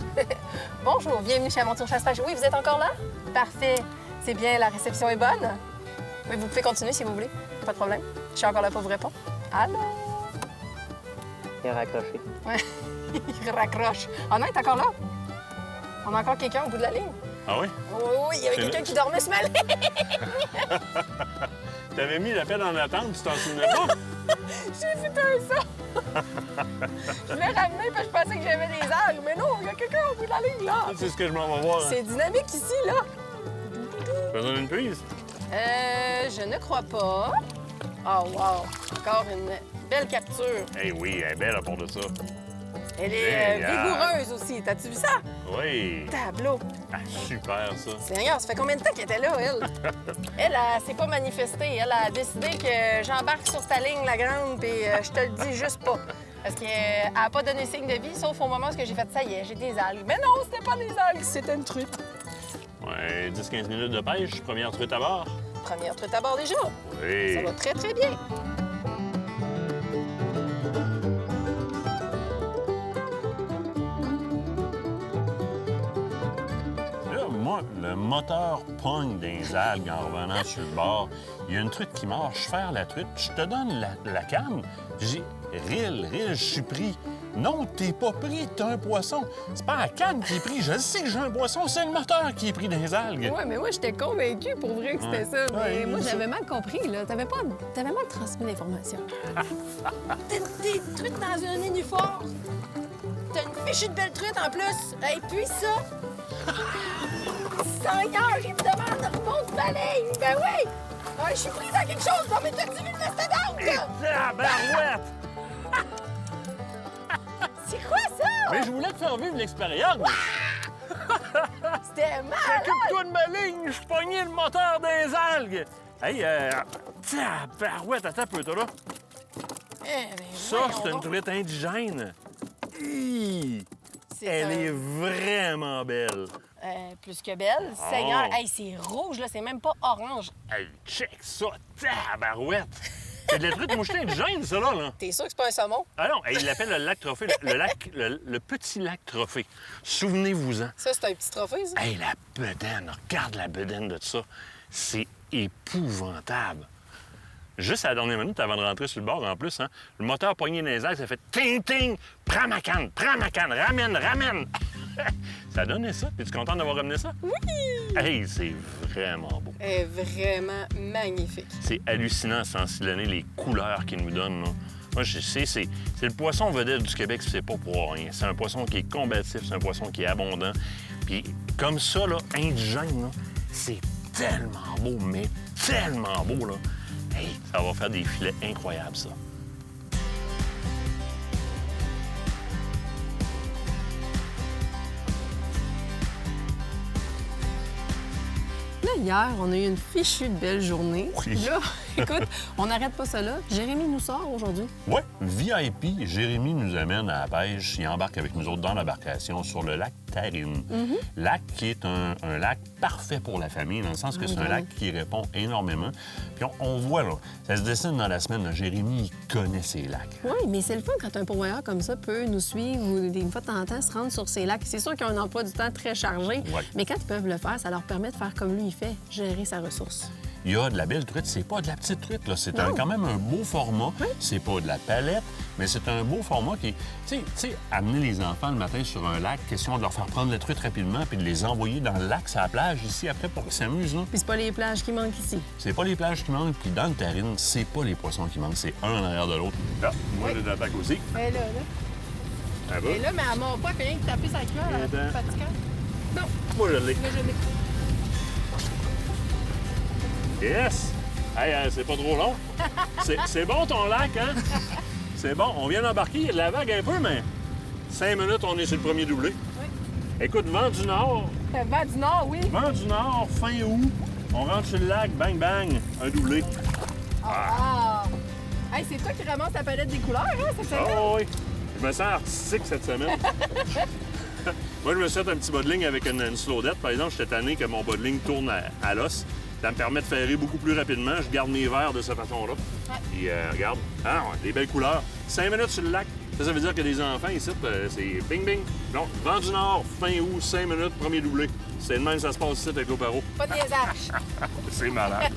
S4: Bonjour, bienvenue chez Aventure Chasse-Pêche. Oui, vous êtes encore là? Parfait. C'est bien, la réception est bonne? Oui, vous pouvez continuer si vous voulez. Pas de problème. Je suis encore là pour vous répondre. Allô?
S9: Il a raccroché.
S4: Ouais, il raccroche. Ah non, il est encore là? On a encore quelqu'un au bout de la ligne?
S3: Ah oui?
S4: Oui, il y avait
S3: C'est
S4: quelqu'un
S3: là.
S4: qui dormait ce matin.
S3: T'avais mis l'appel en attente, tu t'en souvenais pas?
S4: J'ai fait un ça. Je l'ai ramené parce que je pensais que j'avais des algues. Mais non, il y a quelqu'un au bout de la ligne, là.
S3: C'est ce que je m'en vais voir.
S4: C'est dynamique ici, là.
S3: Besoin d'une prise?
S4: Je ne crois pas. Oh, wow. Encore une belle capture.
S3: Eh oui, elle est belle à part de ça.
S4: Elle est
S3: Génial.
S4: vigoureuse aussi. T'as-tu vu ça?
S3: Oui.
S4: Tableau.
S3: Ah, super, ça.
S4: Seigneur, ça fait combien de temps qu'elle était là, elle? Elle s'est pas manifestée. Elle a décidé que j'embarque sur ta ligne, la grande, puis je te le dis juste pas. Parce qu'elle a pas donné signe de vie, sauf au moment où j'ai fait ça y est, j'ai des algues. Mais non, c'était pas des algues, c'était une truite.
S3: Ouais, 10-15 minutes de pêche, première truite à bord.
S4: Première truite à bord déjà.
S3: Oui.
S4: Ça va très, très bien.
S3: Là, moi, le moteur pogne des algues en revenant sur le bord. Il y a une truite qui marche, faire la truite. Je te donne la canne. J'ai Ril, je suis pris. Non, t'es pas pris, t'as un poisson. C'est pas la canne qui est pris. Je sais que j'ai un poisson, c'est le moteur qui est pris dans les algues.
S8: Ouais, mais moi, j'étais convaincue pour vrai que c'était ça. Mais
S3: Ouais,
S8: moi,
S3: c'est
S8: j'avais mal compris, là. T'avais mal transmis l'information. T'as des truites dans un nénuphar. T'as une fichue de belle truite en plus. Et puis ça. Seigneur, il me demande de remonter ma ligne. Ben oui. Ah, je suis prise à quelque chose. Non, mais t'as-tu vu le mastodonte?
S3: Tabarouette!
S8: C'est quoi ça?
S3: Mais je voulais te faire vivre l'expérience.
S8: C'était mal.
S3: Occupe-toi de ma ligne, je pognais le moteur des algues. Hey, tabarouette, attends un peu, toi, là. Ça, c'est une truite indigène. Hi! Elle est vraiment belle.
S8: Plus que belle. Seigneur, hey, c'est rouge, là. C'est même pas orange.
S3: Hey, check ça, tabarouette. C'est de la truite mouchetée indigène, ça, là.
S8: T'es sûr que c'est pas un saumon?
S3: Ah non, il l'appelle le lac trophée, le petit lac trophée. Souvenez-vous-en.
S8: Ça, c'est un petit trophée, ça?
S3: Hey, la bedaine, regarde la bedaine de ça. C'est épouvantable. Juste à la dernière minute, avant de rentrer sur le bord, en plus, hein, le moteur pogné dans les airs, ça fait ting-ting! Prends ma canne, ramène! Ça a donné ça. Es-tu content d'avoir ramené ça?
S8: Oui!
S3: Hey, c'est vraiment beau.
S8: Elle est vraiment magnifique.
S3: C'est hallucinant, sans silonner, les couleurs qu'il nous donne, là. Moi, je sais, c'est le poisson vedette du Québec, c'est pas pour rien. C'est un poisson qui est combatif, c'est un poisson qui est abondant. Puis comme ça, là, indigène, là, c'est tellement beau, mais tellement beau, là. Hey, ça va faire des filets incroyables, ça.
S8: Là, hier, on a eu une fichue de belle journée.
S3: Oui.
S8: Là, écoute, on n'arrête pas ça là. Jérémy nous sort aujourd'hui.
S3: Ouais, VIP, Jérémy nous amène à la pêche. Il embarque avec nous autres dans l'embarcation sur le lac Tarine. Lac qui est un lac parfait pour la famille, dans le sens que c'est un lac qui répond énormément. Puis on voit, là, ça se dessine dans la semaine, là, Jérémy, il connaît ces lacs.
S8: Oui, mais c'est le fun quand un pourvoyeur comme ça peut nous suivre ou une fois de temps en temps se rendre sur ces lacs. C'est sûr qu'ils ont un emploi du temps très chargé,
S3: Ouais.
S8: mais quand ils peuvent le faire, ça leur permet de faire comme lui il fait, gérer sa ressource.
S3: Il y a de la belle truite, c'est pas de la petite truite, là. C'est quand même un beau format.
S8: Oui.
S3: C'est pas de la palette, mais c'est un beau format qui... Tu sais, amener les enfants le matin sur un lac, question de leur faire prendre la truite rapidement puis de les envoyer dans le lac, sur la plage, ici, après, pour qu'ils s'amusent, là.
S8: Puis c'est pas les plages qui manquent ici.
S3: C'est pas les plages qui manquent, puis dans le Tarine, c'est pas les poissons qui manquent, c'est un en arrière de l'autre. Là, moi, j'ai de l'attaque aussi.
S8: Elle est là.
S3: Ça va?
S8: Elle est là, mais elle mord pas, puis rien que taper sa cuillère, elle est
S3: Attends.
S8: fatigante. Non,
S3: Moi, je l'ai.
S8: là, je l'ai.
S3: Yes! Hey, c'est pas trop long. C'est bon, ton lac, hein? C'est bon. On vient d'embarquer, il y a de la vague un peu, mais 5 minutes, on est sur le premier doublé.
S8: Oui.
S3: Écoute, vent du Nord,
S8: Vent du Nord, oui.
S3: vent du Nord, fin août, on rentre sur le lac, bang, bang, un doublé.
S8: Ah! Hey, c'est toi qui ramasses la palette des couleurs, hein, cette semaine?
S3: Oh oui! Je me sens artistique cette semaine. Moi, je me suis fait un petit bas de ligne avec une slowdette. Par exemple, j'étais tanné que mon bas de ligne tourne à l'os. Ça me permet de ferrer beaucoup plus rapidement. Je garde mes verres de cette façon-là. Puis, regarde, des belles couleurs. 5 minutes sur le lac. Ça veut dire que les enfants ici, c'est bing-bing. Non, vent du Nord, fin août, 5 minutes, premier doublé. C'est de même que ça se passe ici avec l'Opéro.
S8: Pas de niaisage.
S3: C'est malade.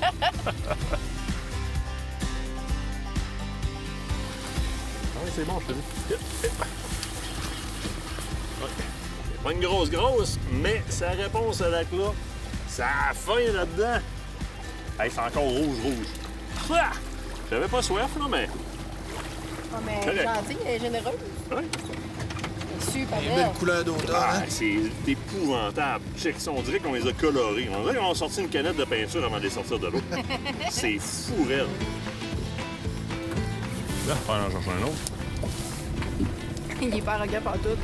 S3: Oui, c'est bon, je te dis. Ouais. C'est pas une grosse, mais sa réponse à lac-là, ça a faim là-dedans. Hey, c'est encore rouge. Ah! J'avais pas soif, là, mais...
S8: Oh, mais elle est gentille, elle est généreuse.
S3: Ouais.
S8: Elle est super
S10: Une
S8: belle.
S10: belle couleur d'automne,
S3: Ah,
S10: hein?
S3: c'est épouvantable. Check ça, on dirait qu'on les a colorés. On dirait qu'on a sorti une canette de peinture avant de les sortir de l'eau. C'est fou, raide. Là, on va en chercher un autre.
S8: Il est pas arrogant partout.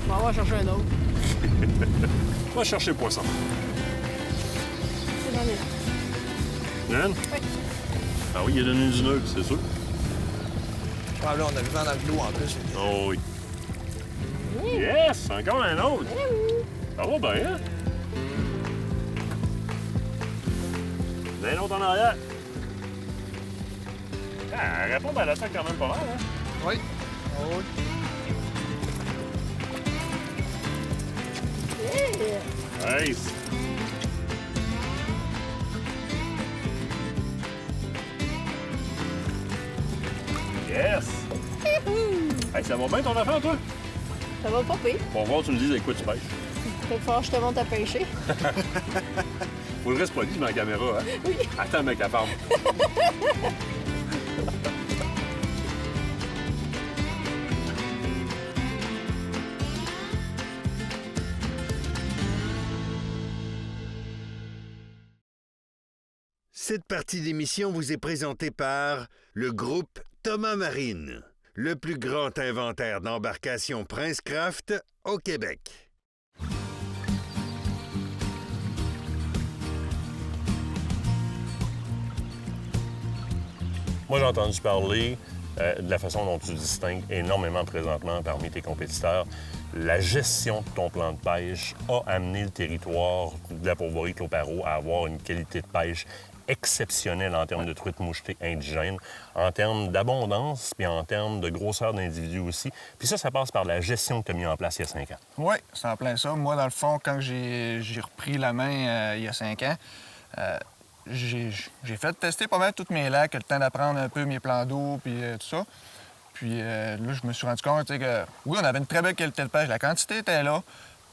S8: On va chercher un autre.
S3: On va chercher le poisson.
S8: C'est dans les lacs.
S3: Nan?
S8: Oui.
S3: Ah oui, il a donné du neutre, c'est sûr.
S10: Ah, là, on a le vent dans le dos en plus.
S3: Oh oui. Yes! Encore un autre! Ça va bien, hein? Un autre en arrière. Ah, elle répond à l'attaque quand même pas mal, hein?
S10: Oui. Ah oui.
S8: Yeah.
S3: Nice! Yes! Hey, ça va bien ton affaire, toi?
S8: Ça va pas pire.
S3: On va voir, tu me dises avec quoi tu pêches.
S8: Il va falloir que je te monte à pêcher.
S3: Faut que je reste poli, je mets la caméra, hein?
S8: Oui.
S3: Attends, mec, la femme.
S5: Cette partie d'émission vous est présentée par le groupe Thomas Marine, le plus grand inventaire d'embarcations Princecraft au Québec.
S11: Moi, j'ai entendu parler de la façon dont tu distingues énormément présentement parmi tes compétiteurs. La gestion de ton plan de pêche a amené le territoire de la pourvoirie Clos-Parrot à avoir une qualité de pêche exceptionnelle en termes de truites mouchetées indigènes, en termes d'abondance, puis en termes de grosseur d'individus aussi. Puis ça passe par la gestion que tu as mis en place il y a 5 ans.
S10: Oui, c'est en plein ça. Moi, dans le fond, quand j'ai repris la main il y a 5 ans, j'ai fait tester pas mal tous mes lacs, le temps d'apprendre un peu mes plans d'eau, puis tout ça. Puis là, je me suis rendu compte que oui, on avait une très belle qualité de pêche, la quantité était là,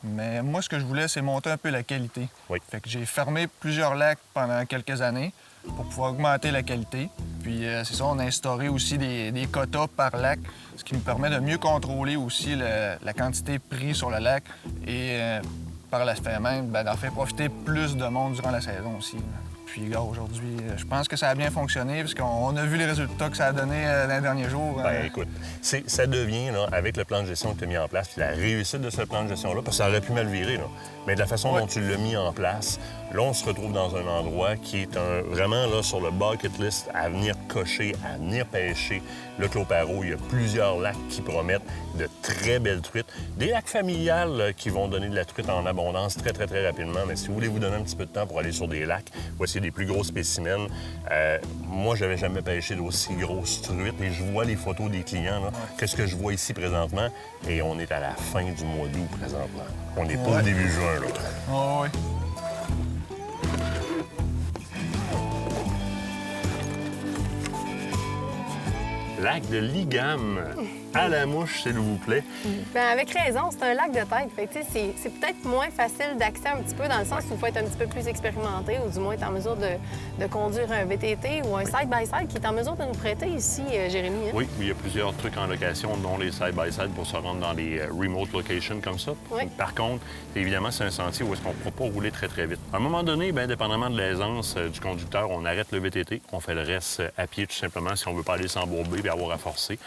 S10: mais moi, ce que je voulais, c'est monter un peu la qualité.
S11: Oui.
S10: Fait que j'ai fermé plusieurs lacs pendant quelques années pour pouvoir augmenter la qualité. Puis c'est ça, on a instauré aussi des quotas par lac, ce qui me permet de mieux contrôler aussi la quantité prise sur le lac et par l'aspect même, d'en faire profiter plus de monde durant la saison aussi. Puis là, aujourd'hui, je pense que ça a bien fonctionné parce qu'on a vu les résultats que ça a donné dans les derniers jours.
S11: Bien, écoute, ça devient, là, avec le plan de gestion que tu as mis en place, puis la réussite de ce plan de gestion-là, parce que ça aurait pu mal virer, là. Mais de la façon dont tu l'as mis en place, là, on se retrouve dans un endroit qui est vraiment là, sur le bucket list à venir cocher, à venir pêcher. Le Clos-Parrot, il y a plusieurs lacs qui promettent de très belles truites. Des lacs familiales qui vont donner de la truite en abondance très, très, très rapidement. Mais si vous voulez vous donner un petit peu de temps pour aller sur des lacs, voici des plus gros spécimens. Moi, je n'avais jamais pêché d'aussi grosses truites et je vois les photos des clients. Qu'est-ce que je vois ici présentement? Et on est à la fin du mois d'août présentement. On n'est pas au début juin, là.
S10: Oh, oui.
S11: Lac de Ligam. À la mouche, s'il vous plaît.
S8: Bien, avec raison, c'est un lac de tête. Fait que, tu sais, c'est peut-être moins facile d'accès un petit peu dans le sens où il faut être un petit peu plus expérimenté ou du moins être en mesure de conduire un VTT ou un side-by-side qui est en mesure de nous prêter ici, Jérémy. Hein?
S11: Oui, il y a plusieurs trucs en location, dont les side-by-side pour se rendre dans les remote locations comme ça.
S8: Oui.
S11: Par contre, évidemment, c'est un sentier où est-ce qu'on ne pourra pas rouler très, très vite. À un moment donné, bien, dépendamment de l'aisance du conducteur, on arrête le VTT, on fait le reste à pied tout simplement si on ne veut pas aller s'embourber et avoir à forcer.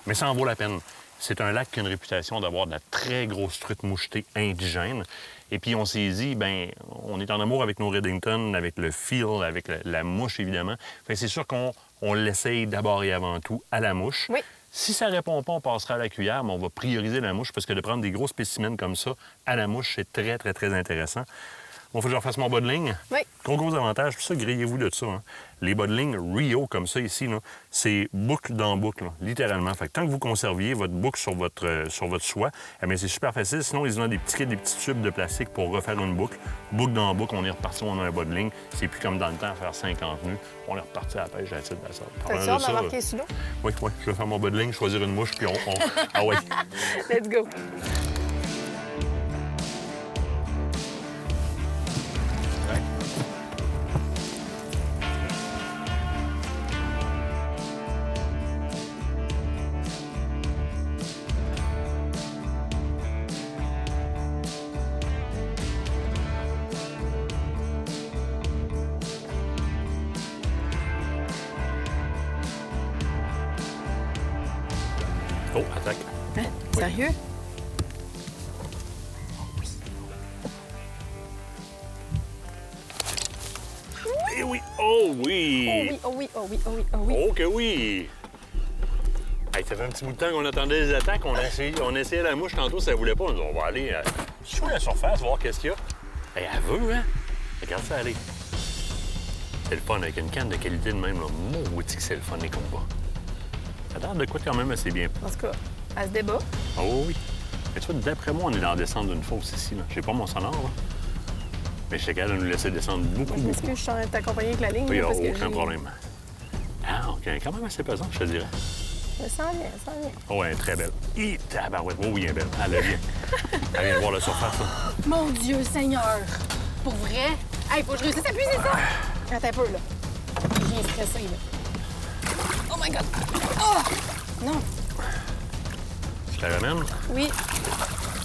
S11: Mais ça en vaut la peine. C'est un lac qui a une réputation d'avoir de la très grosse truite mouchetée indigène. Et puis on s'est dit, bien, on est en amour avec nos Redington, avec le feel, avec la mouche, évidemment. Fait que c'est sûr qu'on l'essaye d'abord et avant tout à la mouche.
S8: Oui.
S11: Si ça ne répond pas, on passera à la cuillère, mais on va prioriser la mouche parce que de prendre des gros spécimens comme ça à la mouche, c'est très, très, très intéressant. Bon, faut que je refasse mon bas de ligne.
S8: Oui.
S11: Gros avantage, puis ça, grillez-vous de ça. Hein. Les bas de ligne Rio, comme ça, ici, là, c'est boucle dans boucle, là, littéralement. Fait que tant que vous conserviez votre boucle sur votre soie, eh bien, c'est super facile. Sinon, ils ont des petits tubes de plastique pour refaire une boucle. Boucle dans boucle, on est reparti, on a un bas de ligne. C'est plus comme dans le temps à faire 50 nœuds. On est reparti à la pêche à la titre de la sorte.
S8: T'as sûr d'embarquer sous l'eau?
S11: Oui, je vais faire mon bas de ligne, choisir une mouche, puis Ah ouais.
S8: Let's go!
S11: Oh, attaque.
S8: Hein? Sérieux?
S11: Eh oui! Oh oui!
S8: Oh oui, oh oui, oh oui, oh oui, oh oui.
S11: Oh que oui! Hey, ça fait un petit bout de temps qu'on attendait les attaques. On essayait la mouche tantôt, ça voulait pas. On dit, on va aller sous la surface, voir qu'est-ce qu'il y a. Hey, elle veut, hein? Regarde ça aller. C'est le fun avec une canne de qualité de même. Maudit que c'est le fun, les combats. Ça a l'air de quoi quand même assez bien.
S8: En tout cas, elle se débat.
S11: Oh oui. Mais tu vois, d'après moi, on est dans la descente d'une fosse ici. Là. J'ai pas mon sonore, là.
S3: Mais je suis capable de nous laisser descendre beaucoup,
S8: Est-ce
S3: beaucoup.
S8: que je suis t'accompagner avec la ligne?
S3: Il n'y a
S8: parce que
S3: aucun
S8: j'ai-
S3: problème. Ah, OK. Quand même assez pesant, je te dirais.
S8: Ça sent bien, ça sent bien.
S3: Oh, elle est très belle. Hi, tabarouette. Oh oui, elle est belle. Elle est bien. Elle vient de voir la surface, là.
S8: Mon Dieu Seigneur! Pour vrai? Hey, faut que je réussisse à puiser ça! Attends un peu, là. Je viens stressé, là. Oh my God! Oh! Non!
S3: Je la ramène.
S8: Oui.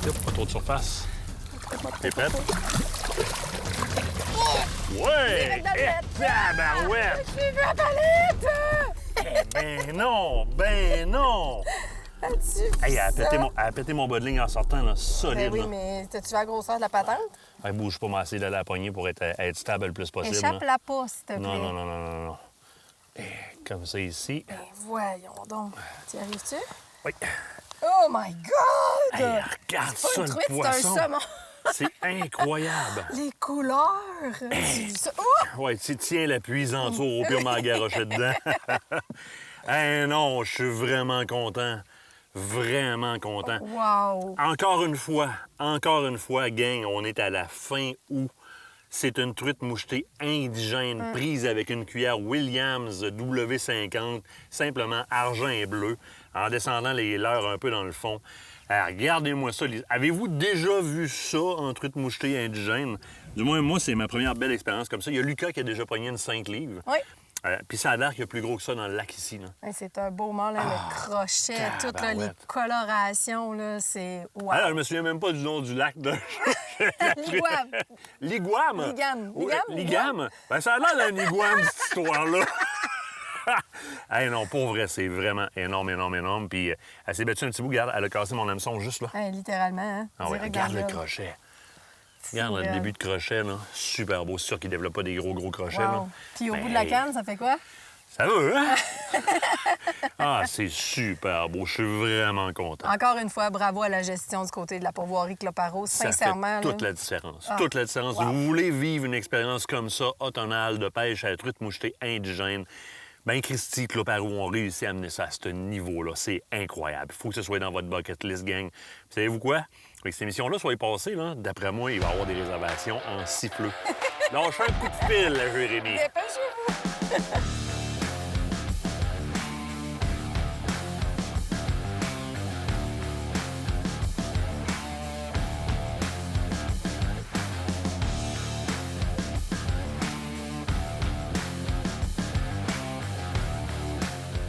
S3: Yep, pas trop de surface. T'es prête? Ouais! Eh, tabarouette!
S8: J'ai vu la palette!
S3: Ben non! Ben non!
S8: As-tu vu
S3: Hey, elle a
S8: ça?
S3: pété mon bas de ligne en sortant, là. Solide,
S8: Ben oui,
S3: là.
S8: mais t'as-tu vu la grosseur de la patente?
S3: Hey, bouge pas, m'essayer d'aller à la poignée pour être stable le plus possible. là.
S8: Échappe-la pas, s'il te plaît.
S3: Non, non, non, non, non, non. Eh, comme ça ici.
S8: Ben voyons donc. Tu y arrives-tu?
S3: Oui.
S8: Oh my God!
S3: Hey, regarde
S8: C'est pas
S3: ça,
S8: une
S3: le
S8: truite, c'est
S3: poisson.
S8: un saumon.
S3: C'est incroyable.
S8: Les couleurs! Tu as vu ça? Oh!
S3: Ouais, tiens la puisanture au pire m'a garoché dedans. Eh non, je suis vraiment content. Vraiment content.
S8: Wow!
S3: Encore une fois, gang, on est à la fin août. C'est une truite mouchetée indigène prise avec une cuillère Williams W50, simplement argent et bleu, en descendant les leurres un peu dans le fond. Alors, regardez-moi ça. Avez-vous déjà vu ça en truite mouchetée indigène? Du moins, moi, c'est ma première belle expérience comme ça. Il y a Lucas qui a déjà pogné une 5 livres.
S8: Oui.
S3: Puis ça a l'air qu'il y a plus gros que ça dans le lac ici. Là.
S8: Hey, c'est un beau mâle, là, le crochet, toutes là, les
S3: tabarouette.
S8: colorations, là, c'est... Wow!
S3: Alors, je me souviens même pas du nom du lac de...
S8: L'iguame.
S3: L'iguame.
S8: Ligame.
S3: Ouais, Ligame. Ben, ça a l'air d'un iguame, cette histoire-là. Hey, non, pour vrai, c'est vraiment énorme, énorme, énorme. Puis elle s'est battue un petit bout. Regarde, elle a cassé mon hameçon juste là.
S8: Hey, littéralement, hein?
S3: Ah ouais,
S8: Direct
S3: regarde
S8: dans
S3: le
S8: l'œil.
S3: crochet. Regarde le
S8: belle.
S3: début de crochet, là. Super beau. C'est sûr qu'il développe pas des gros crochets, là.
S8: Wow. Puis au
S3: Ben,
S8: bout de la
S3: hey,
S8: canne, ça fait quoi?
S3: Ça va, hein? Ah, c'est super beau. Je suis vraiment content.
S8: Encore une fois, bravo à la gestion du côté de la pourvoirie Cloparo.
S3: Ça
S8: Sincèrement,
S3: fait toute
S8: là,
S3: la différence.
S8: Ah.
S3: Toute la différence.
S8: Wow.
S3: Si vous voulez vivre une expérience comme ça, automnale, de pêche à la truite mouchetée indigène, ben Christy, Cloparo ont réussi à amener ça à ce niveau-là. C'est incroyable. Il faut que ce soit dans votre bucket list, gang. Puis savez-vous quoi? Avec cette émission-là soit passée, là, d'après moi, il va y avoir des réservations en siffleux. Lâchez un coup de fil, là, Jérémy.
S8: dépêchez-vous!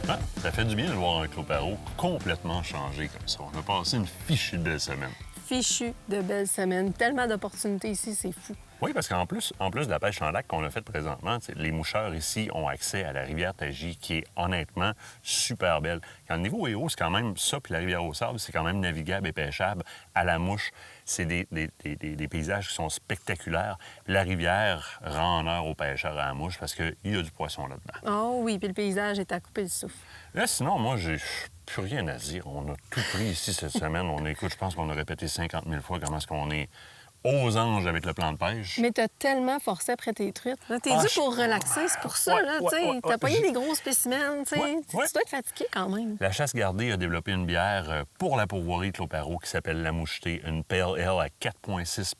S3: Ah, ça fait du bien de voir un Cloparo complètement changé comme ça. On a passé une fichue de belle semaine.
S8: Fichu de belles semaines. Tellement d'opportunités ici, c'est fou.
S3: Oui, parce qu'en plus de la pêche en lac qu'on a faite présentement, les moucheurs ici ont accès à la rivière Tagy, qui est honnêtement super belle. Quand le niveau est haut, c'est quand même ça, puis la rivière au sable, c'est quand même navigable et pêchable à la mouche. C'est des paysages qui sont spectaculaires. Puis la rivière rend honneur aux pêcheurs à la mouche parce qu'il y a du poisson là-dedans.
S8: Oh oui, puis le paysage est à couper le souffle.
S3: Là, sinon, moi, j'ai plus rien à dire. On a tout pris ici cette semaine. Écoute, je pense qu'on a répété 50 000 fois comment est-ce qu'on est aux anges avec le plan de pêche.
S8: Mais t'as tellement forcé après tes truites. Là, t'es dû pour relaxer, c'est pour ça.
S3: Ouais,
S8: là,
S3: ouais,
S8: tu sais.
S3: ouais,
S8: T'as
S3: ouais.
S8: pogné des gros spécimens. Tu sais.
S3: Ouais,
S8: Tu
S3: ouais.
S8: dois être fatigué quand même.
S3: La chasse gardée a développé une bière pour la pourvoirie de Cloparo qui s'appelle La Mouchetée, une Pale Ale à 4,6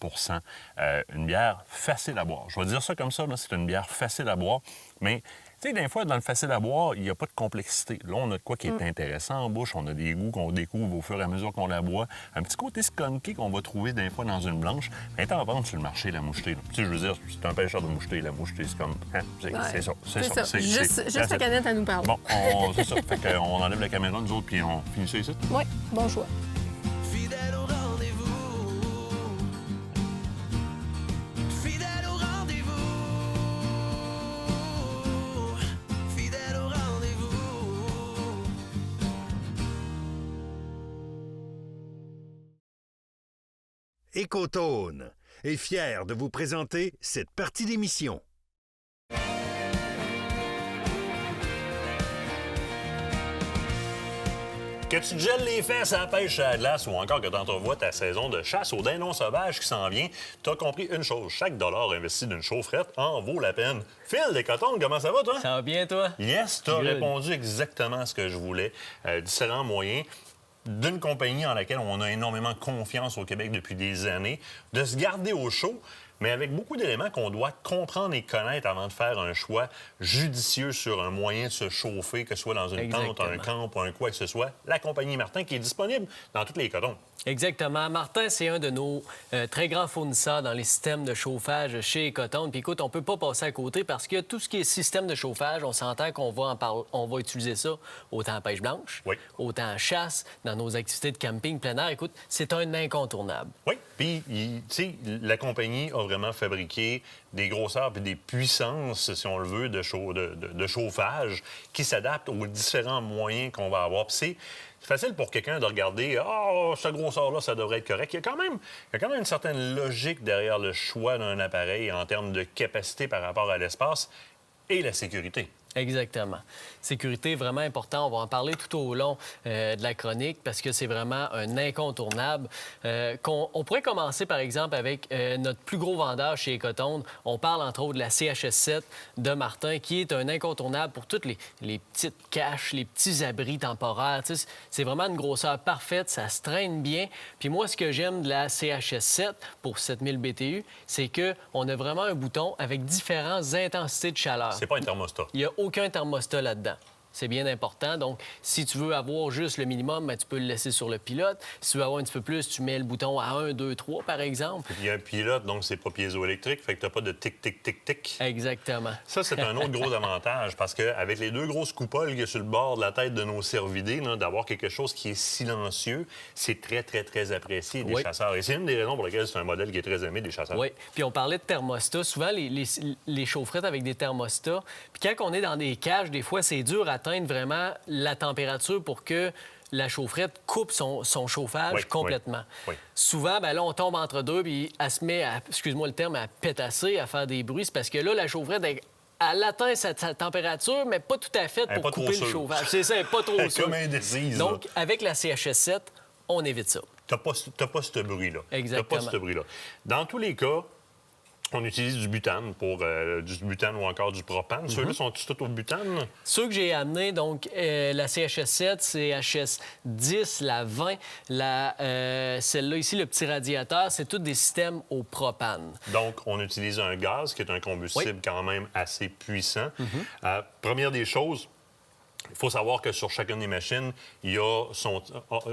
S3: une bière facile à boire. Je vais dire ça comme ça, là, c'est une bière facile à boire, mais tu sais, des fois, dans le facile à boire, il n'y a pas de complexité. Là, on a de quoi qui est intéressant en bouche, on a des goûts qu'on découvre au fur et à mesure qu'on la boit, un petit côté skunky qu'on va trouver des fois dans une blanche, mais elle est en vente sur le marché, La Mouchetée. Là. Tu sais, je veux dire, c'est un pêcheur de mouchetée, La Mouchetée, c'est comme... hein, c'est ça, c'est ça.
S8: Juste la canette à nous parler.
S3: Bon, c'est ça. Fait qu'on enlève la caméra, nous autres, puis on finit ça ici.
S8: Oui, bon choix.
S2: Fidèle au rendez-vous. Fidèle au rendez-vous. Fidèle au rendez-vous.
S5: Écotone est fier de vous présenter cette partie d'émission.
S3: Que tu te gèles les fesses à la pêche à la glace ou encore que tu entrevois ta saison de chasse au dindon sauvage qui s'en vient, tu as compris une chose. Chaque dollar investi d'une chaufferette en vaut la peine. Phil Descotongues, comment ça va, toi?
S12: Ça va bien, toi?
S3: Yes, tu as
S12: Good.
S3: répondu exactement à ce que je voulais. Différents moyens d'une compagnie en laquelle on a énormément confiance au Québec depuis des années, de se garder au chaud, mais avec beaucoup d'éléments qu'on doit comprendre et connaître avant de faire un choix judicieux sur un moyen de se chauffer, que ce soit dans une tente, un camp ou un quoi que ce soit. La compagnie Martin qui est disponible dans tous les cotons.
S12: Exactement. Martin, c'est un de nos très grands fournisseurs dans les systèmes de chauffage chez Ecotone. Puis écoute, on peut pas passer à côté parce que tout ce qui est système de chauffage, on s'entend qu'on va utiliser ça autant en pêche blanche, autant en chasse, dans nos activités de camping plein air. Écoute, c'est un incontournable.
S3: Oui, puis, tu sais, la compagnie a vraiment fabriqué des grosseurs puis des puissances, si on le veut, de chauffage qui s'adaptent aux différents moyens qu'on va avoir. Puis c'est facile pour quelqu'un de regarder « Ah, ce grosseur-là, ça devrait être correct ». Il y a quand même une certaine logique derrière le choix d'un appareil en termes de capacité par rapport à l'espace et la sécurité.
S12: Exactement. Sécurité, vraiment important. On va en parler tout au long de la chronique parce que c'est vraiment un incontournable. On pourrait commencer, par exemple, avec notre plus gros vendeur chez Ecotone. On parle, entre autres, de la CHS7 de Martin, qui est un incontournable pour toutes les petites caches, les petits abris temporaires. Tu sais, c'est vraiment une grosseur parfaite. Ça se traîne bien. Puis moi, ce que j'aime de la CHS7 pour 7000 BTU, c'est qu'on a vraiment un bouton avec différentes intensités de chaleur.
S3: C'est pas un thermostat.
S12: Il n'y a aucun thermostat là-dedans. C'est bien important. Donc, si tu veux avoir juste le minimum, bien, tu peux le laisser sur le pilote. Si tu veux avoir un petit peu plus, tu mets le bouton à 1, 2, 3, par exemple.
S3: Il y a un pilote, donc c'est pas piézoélectrique, fait que t'as pas de tic, tic, tic, tic.
S12: Exactement.
S3: Ça, c'est un autre gros avantage, parce qu'avec les deux grosses coupoles qu'il y a sur le bord de la tête de nos cervidés, d'avoir quelque chose qui est silencieux, c'est très, très, très apprécié des chasseurs. Et c'est une des raisons pour lesquelles c'est un modèle qui est très aimé des chasseurs.
S12: Oui. Puis on parlait de thermostat. Souvent, les chaufferettes avec des thermostats. Puis quand on est dans des cages, des fois, c'est dur d'atteindre vraiment la température pour que la chaufferette coupe son chauffage complètement. Souvent, bien là, on tombe entre deux, puis elle se met à, excuse-moi le terme, à pétasser, à faire des bruits. C'est parce que là, la chaufferette, elle atteint sa température, mais pas tout à fait pour couper le chauffage. C'est ça, elle n'est pas trop sûre.
S3: Comme indécise.
S12: Donc, avec la CHS7, on évite ça.
S3: T'as pas ce bruit-là.
S12: Exactement.
S3: T'as pas ce bruit-là. Dans tous les cas, on utilise du butane pour du butane ou encore du propane. Ceux-là sont tous au butane?
S12: Ceux que j'ai amenés, donc la CHS7, CHS10, la 20, celle-là ici, le petit radiateur, c'est tous des systèmes au propane.
S3: Donc, on utilise un gaz qui est un combustible quand même assez puissant. Première des choses, il faut savoir que sur chacune des machines,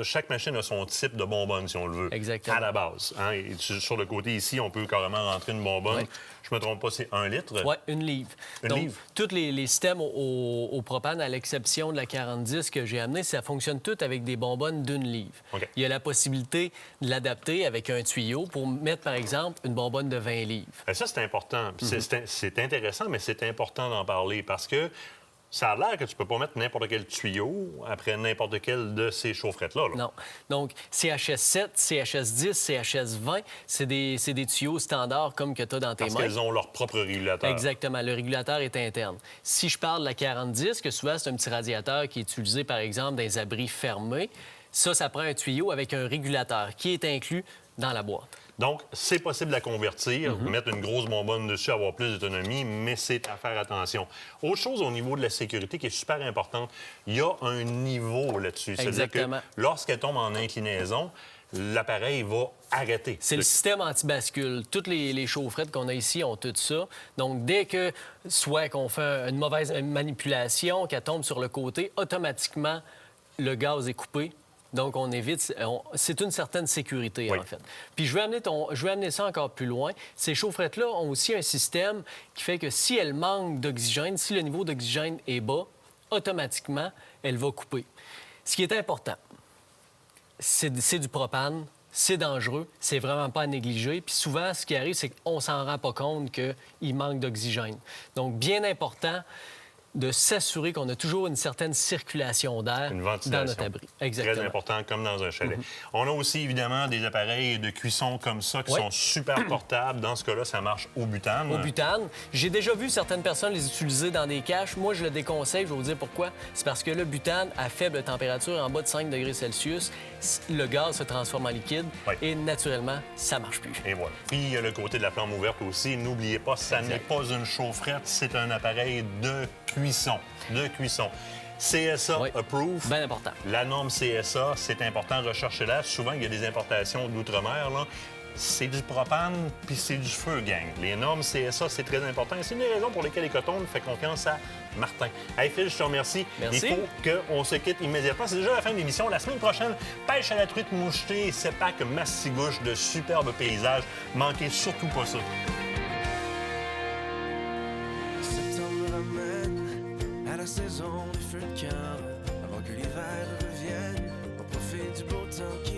S3: chaque machine a son type de bonbonne, si on le veut.
S12: Exactement.
S3: À la base. Hein? Et sur le côté ici, on peut carrément rentrer une bonbonne. Je me trompe pas, c'est 1 litre?
S12: Oui, 1 livre. Donc, tous les systèmes au propane, à l'exception de la 4010 que j'ai amené, ça fonctionne tout avec des bonbonnes d'1 livre. Il y a la possibilité de l'adapter avec un tuyau pour mettre, par exemple, une bonbonne de 20 livres.
S3: Et ça, c'est important. C'est intéressant, mais c'est important d'en parler parce que ça a l'air que tu peux pas mettre n'importe quel tuyau après n'importe quel de ces chaufferettes-là.
S12: Non. Donc, CHS7, CHS10, CHS20, c'est des tuyaux standards comme que tu as dans tes mains.
S3: Parce qu'elles ont leur propre régulateur.
S12: Exactement. Le régulateur est interne. Si je parle de la 4010, que souvent, c'est un petit radiateur qui est utilisé, par exemple, dans les abris fermés, ça prend un tuyau avec un régulateur qui est inclus dans la boîte.
S3: Donc, c'est possible de la convertir, mettre une grosse bonbonne dessus, avoir plus d'autonomie, mais c'est à faire attention. Autre chose au niveau de la sécurité qui est super importante, il y a un niveau là-dessus. C'est-à-dire que lorsqu'elle tombe en inclinaison, l'appareil va arrêter.
S12: C'est le système anti-bascule. Toutes les chaufferettes qu'on a ici ont tout ça. Donc, dès que, soit qu'on fait une mauvaise manipulation, qu'elle tombe sur le côté, automatiquement, le gaz est coupé. Donc, on évite... c'est une certaine sécurité, en fait. Puis, je vais amener ça encore plus loin. Ces chaufferettes-là ont aussi un système qui fait que si elles manquent d'oxygène, si le niveau d'oxygène est bas, automatiquement, elle va couper. Ce qui est important, c'est du propane, c'est dangereux, c'est vraiment pas à négliger. Puis souvent, ce qui arrive, c'est qu'on s'en rend pas compte qu'il manque d'oxygène. Donc, bien important de s'assurer qu'on a toujours une certaine circulation d'air dans notre abri. Exactement.
S3: Très important, comme dans un chalet. On a aussi, évidemment, des appareils de cuisson comme ça qui sont super portables. Dans ce cas-là, ça marche au butane.
S12: Au butane. J'ai déjà vu certaines personnes les utiliser dans des caches. Moi, je le déconseille. Je vais vous dire pourquoi. C'est parce que le butane, à faible température, en bas de 5 degrés Celsius, le gaz se transforme en liquide et, naturellement, ça marche plus.
S3: Et voilà. Puis, il y a le côté de la flamme ouverte aussi. N'oubliez pas, ça n'est pas une chaufferette, c'est un appareil de cuisson. CSA approved.
S12: Bien important.
S3: La norme CSA, c'est important, recherchez-la. Souvent, il y a des importations d'outre-mer. c'est du propane puis c'est du feu, gang. Les normes CSA, c'est très important. Et c'est une des raisons pour lesquelles Écotourne fait confiance à Martin. Hey Phil, je te remercie.
S12: Merci.
S3: Il faut qu'on se quitte immédiatement. C'est déjà la fin de l'émission. La semaine prochaine, pêche à la truite mouchetée, Sepac, Mastigouche, de superbes paysages. Manquez surtout pas ça.
S2: Septembre ramène à la saison des feux de camp. Avant que l'hiver revienne, on profite du beau temps qui